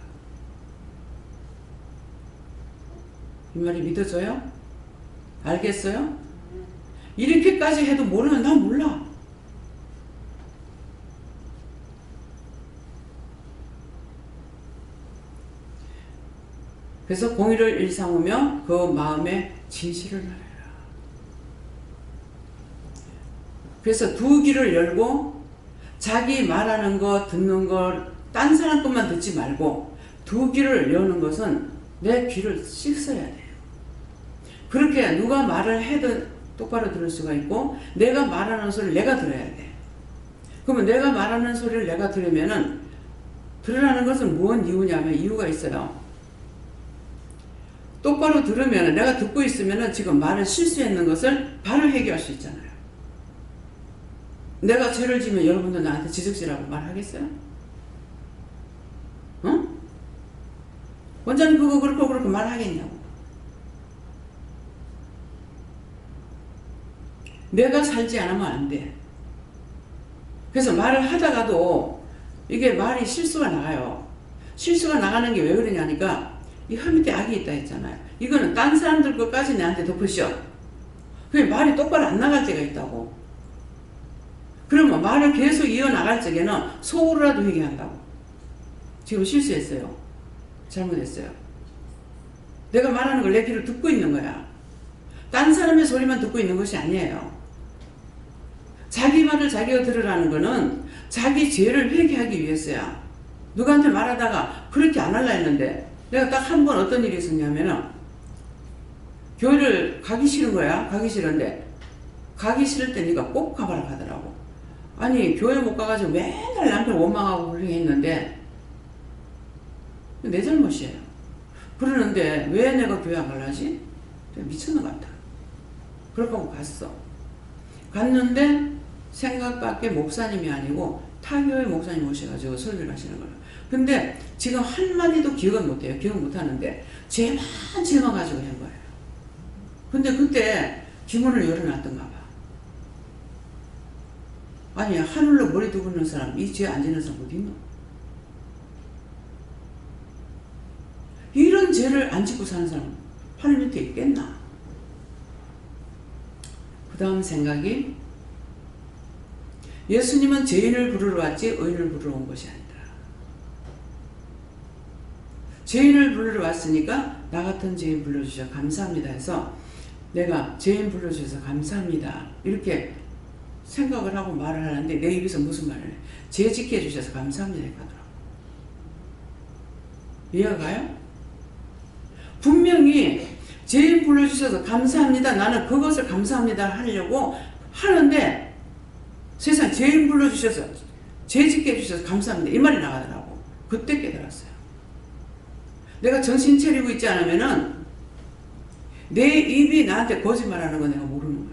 이 말이 믿어져요? 알겠어요? 이렇게까지 해도 모르면 난 몰라. 그래서 공의를 일삼으며 그 마음에 진실을 말해라. 그래서 두 귀를 열고 자기 말하는 거 듣는 걸 딴 사람 것만 듣지 말고 두 귀를 여는 것은 내 귀를 씻어야 돼요. 그렇게 누가 말을 해도 똑바로 들을 수가 있고 내가 말하는 소리를 내가 들어야 돼. 그러면 내가 말하는 소리를 내가 들으면은 들으라는 것은 무슨 이유냐면 이유가 있어요. 똑바로 들으면 내가 듣고 있으면 지금 말을 실수했는 것을 바로 해결할 수 있잖아요. 내가 죄를 지면 여러분도 나한테 지적질하고 말하겠어요? 응? 원장님 그거 그렇고 말하겠냐고. 내가 살지 않으면 안 돼. 그래서 말을 하다가도 이게 말이 실수가 나가요. 실수가 나가는 게 왜 그러냐니까 이 혀 밑에 악이 있다 했잖아요. 이거는 딴 사람들 것까지 내한테 덮으셔. 그게 말이 똑바로 안 나갈 때가 있다고. 그러면 말을 계속 이어나갈 적에는 속으로라도 회개한다고. 지금 실수했어요. 잘못했어요. 내가 말하는 걸 내 귀로 듣고 있는 거야. 딴 사람의 소리만 듣고 있는 것이 아니에요. 자기 말을 자기가 들으라는 거는 자기 죄를 회개하기 위해서야. 누구한테 말하다가 그렇게 안 할라 했는데 내가 딱 한 번 어떤 일이 있었냐면은 교회를 가기 싫은 거야. 가기 싫은데 가기 싫을 때 네가 꼭 가봐라 하더라고. 아니 교회 못 가가지고 맨날 남편 원망하고 불행했는데 내 잘못이에요. 그러는데 왜 내가 교회 안 갈라지? 미쳤는 것 같아. 그렇다고 갔어. 갔는데 생각밖에 목사님이 아니고 타교의 목사님 오셔가지고 설교를 하시는 거예요. 근데 지금 한마디도 기억은 못해요. 기억 못하는데 죄만 가지고 한 거예요. 근데 그때 기문을 열어놨던가 봐. 아니 하늘로 머리 두고 있는 사람, 이 죄 안 지는 사람 어디 있노? 이런 죄를 안 짓고 사는 사람 하늘 밑에 있겠나? 그 다음 생각이, 예수님은 죄인을 부르러 왔지 의인을 부르러 온 것이 아니다. 죄인을 부르러 왔으니까 나 같은 죄인 불러주셔서 감사합니다 해서, 내가 죄인 불러주셔서 감사합니다 이렇게 생각을 하고 말을 하는데 내 입에서 무슨 말을 해? 죄 짓게 해주셔서 감사합니다 하더라고. 이해가 가요? 분명히 죄인 불러주셔서 감사합니다, 나는 그것을 감사합니다 하려고 하는데 세상 죄인 불러주셔서 죄 짓게 해주셔서 감사합니다 이 말이 나가더라고. 그때 깨달았어요. 내가 정신 차리고 있지 않으면은 내 입이 나한테 거짓말하는 거 내가 모르는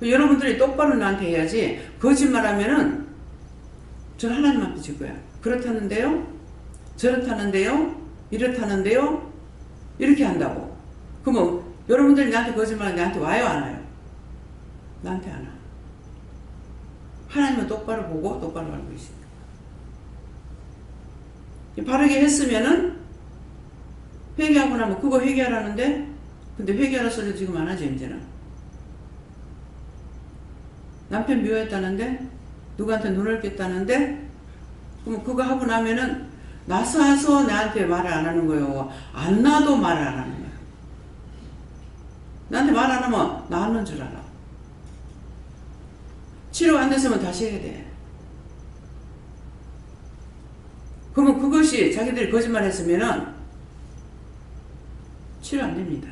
거예요. 여러분들이 똑바로 나한테 해야지, 거짓말하면은 저는 하나님 앞에 질 거야. 그렇다는데요? 저렇다는데요? 이렇다는데요? 이렇게 한다고. 그러면 여러분들이 나한테 거짓말하면 나한테 와요 안 와요? 나한테 안 와. 하나님은 똑바로 보고 똑바로 알고 있습니다. 바르게 했으면은 회개하고 나면 그거 회개하라는데, 근데 회개하라 소리 지금 안 하죠 이제는. 남편 미워했다는데, 누구한테 눈을 깼다는데, 그럼 그거 하고 나면은 나서서 나한테 말을 안 하는 거예요? 안 나도 말을 안 하는 거예요? 나한테 말 안 하면 나 하는 줄 알아. 치료 안 됐으면 다시 해야 돼. 그러면 그것이 자기들이 거짓말 했으면은 치료 안 됩니다.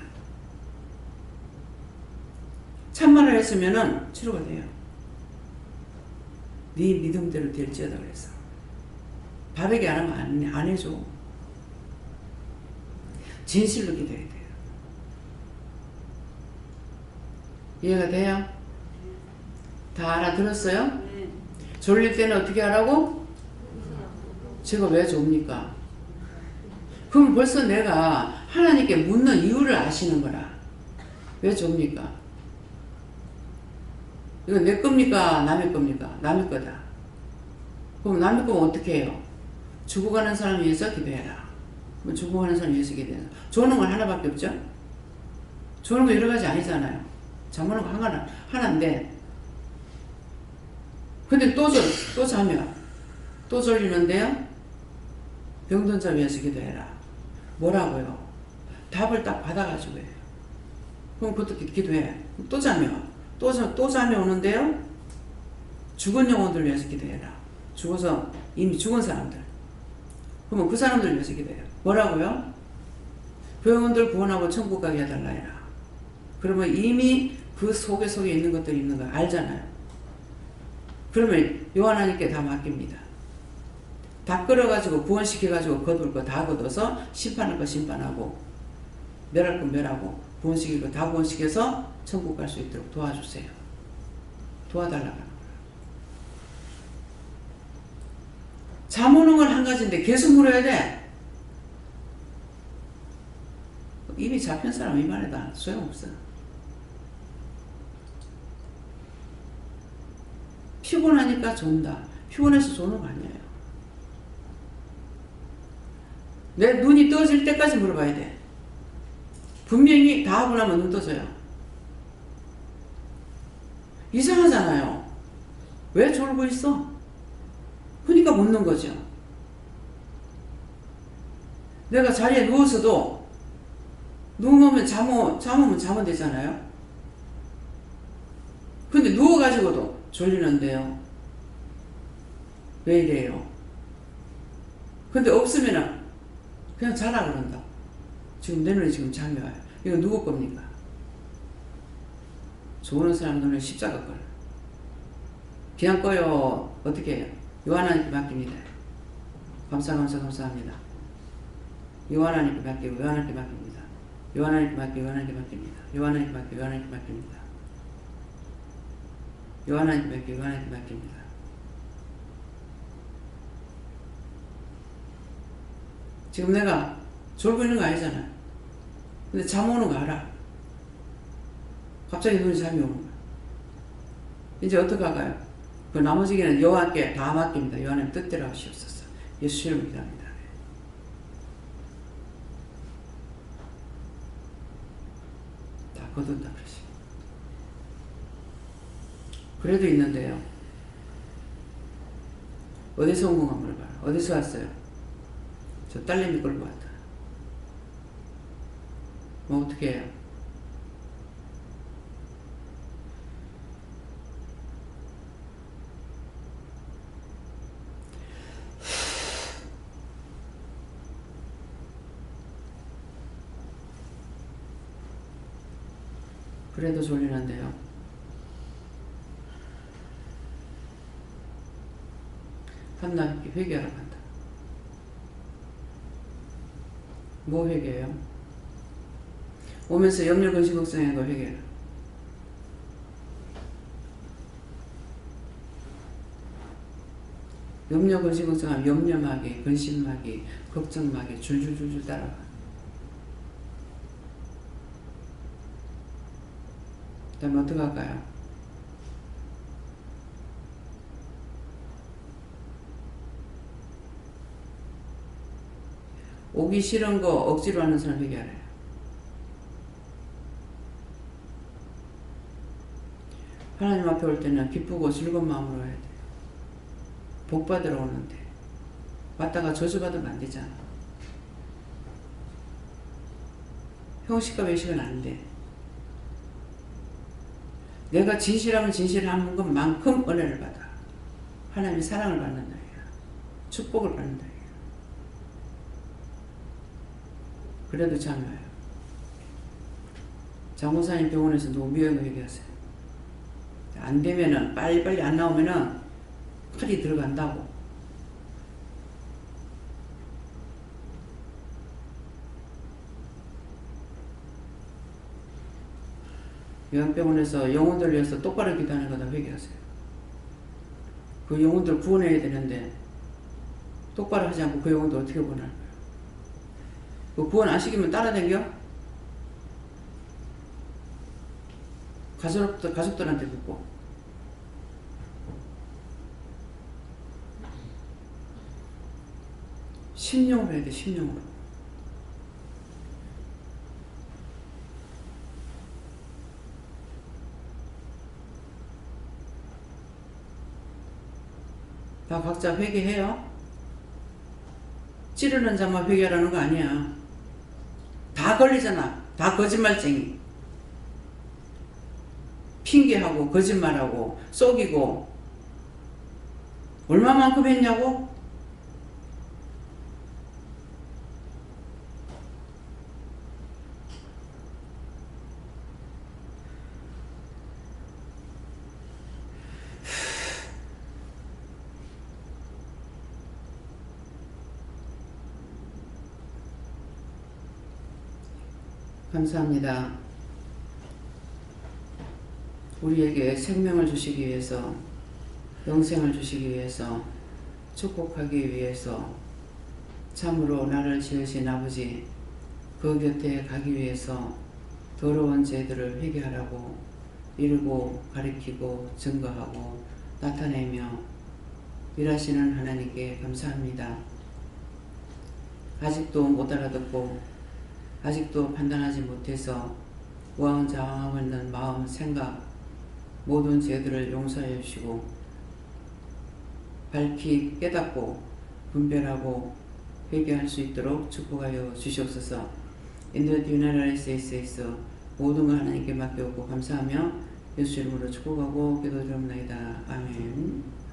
참말을 했으면은 치료가 돼요. 네 믿음대로 될지어다 그래서. 바르게 안 하면 안 해줘. 진실로 기도해야 돼요. 이해가 돼요? 다 알아들었어요? 네. 졸릴 때는 어떻게 하라고? 제가 왜 좁니까? 그럼 벌써 내가 하나님께 묻는 이유를 아시는 거라. 왜 좁니까? 이건 내 겁니까? 남의 겁니까? 남의 거다. 그럼 남의 거면 어떻게 해요? 죽어가는 사람 위해서 기도해라. 그럼 죽어가는 사람 위해서 기도해라. 좋은 건 하나밖에 없죠? 좋은 거 여러 가지 아니잖아요. 잘못한 거 하나인데, 근데 또 자면, 또 졸리는데요? 병든 자 위해서 기도해라. 뭐라고요? 답을 딱 받아가지고 해요. 그럼 그것도 기도해. 또 자면, 또 잠이 오는데요? 죽은 영혼들 위해서 기도해라. 죽어서 이미 죽은 사람들. 그러면 그 사람들 위해서 기도해요. 뭐라고요? 그 영혼들 구원하고 천국 가게 해달라 해라. 그러면 이미 그 속에 있는 것들이 있는 거 알잖아요. 그러면 요한하니께 다 맡깁니다. 다 끌어가지고 구원시켜가지고 거둘 거 다 거둬서 심판할 거 심판하고 멸할 거 멸하고 구원시킬 거 다 구원시켜서 천국 갈 수 있도록 도와주세요. 도와달라고 하는 거예요. 잠 오는 건 한 가지인데 계속 물어야 돼. 입이 잡힌 사람 이 말에다 소용없어. 피곤하니까 존다. 피곤해서 조는 거 아니에요. 내 눈이 떠질 때까지 물어봐야 돼. 분명히 다 하고 나면 눈 떠져요. 이상하잖아요. 왜 졸고 있어? 그러니까 묻는 거죠. 내가 자리에 누워서도 누우면 잠오면 되잖아요. 근데 누워가지고도 졸리는데요. 왜 이래요? 근데 없으면은 그냥 자라 그런다. 지금 내 눈에 지금 잠이 와요. 이거 누구 겁니까? 좋은 사람 눈에 십자가 꺼요. 그냥 꺼요. 어떻게 해요? 요한하나님께 맡깁니다. 감사합니다. 요한하나님께 맡기고 요한하나님께 맡깁니다. 요한하나님께 맡기고 요한하나님께 맡깁니다. 요한하나님께 맡기고 요한하나님께 맡깁니다. 요한하나님께 맡기고 요한하나님께 맡깁니다. 지금 내가 졸고 있는 거 아니잖아. 근데 잠 오는 거 알아. 갑자기 눈에 잠이 오는 거야. 이제 어떡할까요? 그 나머지는 여호와께 다 맡깁니다. 여호와님 뜻대로 하시옵소서. 예수 이름으로 기도합니다. 다 거둔다 그러시. 그래도 있는데요. 어디서 온 건가 물어봐요. 어디서 왔어요? 저 딸내미 끌고 왔다. 뭐 어떻게 해요? 그래도 졸리는데요. 한나님께 회개하러 간다. 뭐 회개해요? 오면서 염려 근심 걱정하는 거 회개해라. 염려 근심 걱정하면 염려마귀, 근심마귀, 걱정마귀 줄줄줄줄 따라가. 그 다음에 어떡할까요? 오기 싫은 거 억지로 하는 사람 회개하래요. 하나님 앞에 올 때는 기쁘고 즐거운 마음으로 와야 돼요. 복 받으러 오는데 왔다가 저주받으면 안 되잖아. 형식과 외식은 안 돼. 내가 진실하면 진실한 것만큼 은혜를 받아. 하나님의 사랑을 받는다. 축복을 받는다. 그래도 잠이 와요. 장모사님 병원에서 노미형을 얘기하세요. 안 되면은 빨리빨리 안 나오면은 칼이 들어간다고. 요양병원에서 영혼들 위해서 똑바로 기도하는 거다 회개하세요. 그 영혼들 구원해야 되는데 똑바로 하지 않고 그 영혼들 어떻게 구원할 거예요? 그 구원 안 시키면 따라다녀? 가족들한테 묻고. 심령으로 해야 돼, 심령으로. 다 각자 회개해요. 찌르는 자만 회개하라는 거 아니야. 다 걸리잖아. 다 거짓말쟁이. 핑계하고 거짓말하고 속이고 얼마만큼 했냐고? 감사합니다. 우리에게 생명을 주시기 위해서, 영생을 주시기 위해서, 축복하기 위해서, 참으로 나를 지으신 아버지, 그 곁에 가기 위해서 더러운 죄들을 회개하라고 이루고 가리키고 증거하고 나타내며 일하시는 하나님께 감사합니다. 아직도 못 알아듣고 아직도 판단하지 못해서 우왕좌왕하고 있는 마음, 생각, 모든 죄들을 용서해 주시고 밝히 깨닫고 분별하고 회개할 수 있도록 축복하여 주시옵소서. In the United States 모든 걸 하나님께 맡겨오고 감사하며 예수 이름으로 축복하고 기도드립니다. 아멘.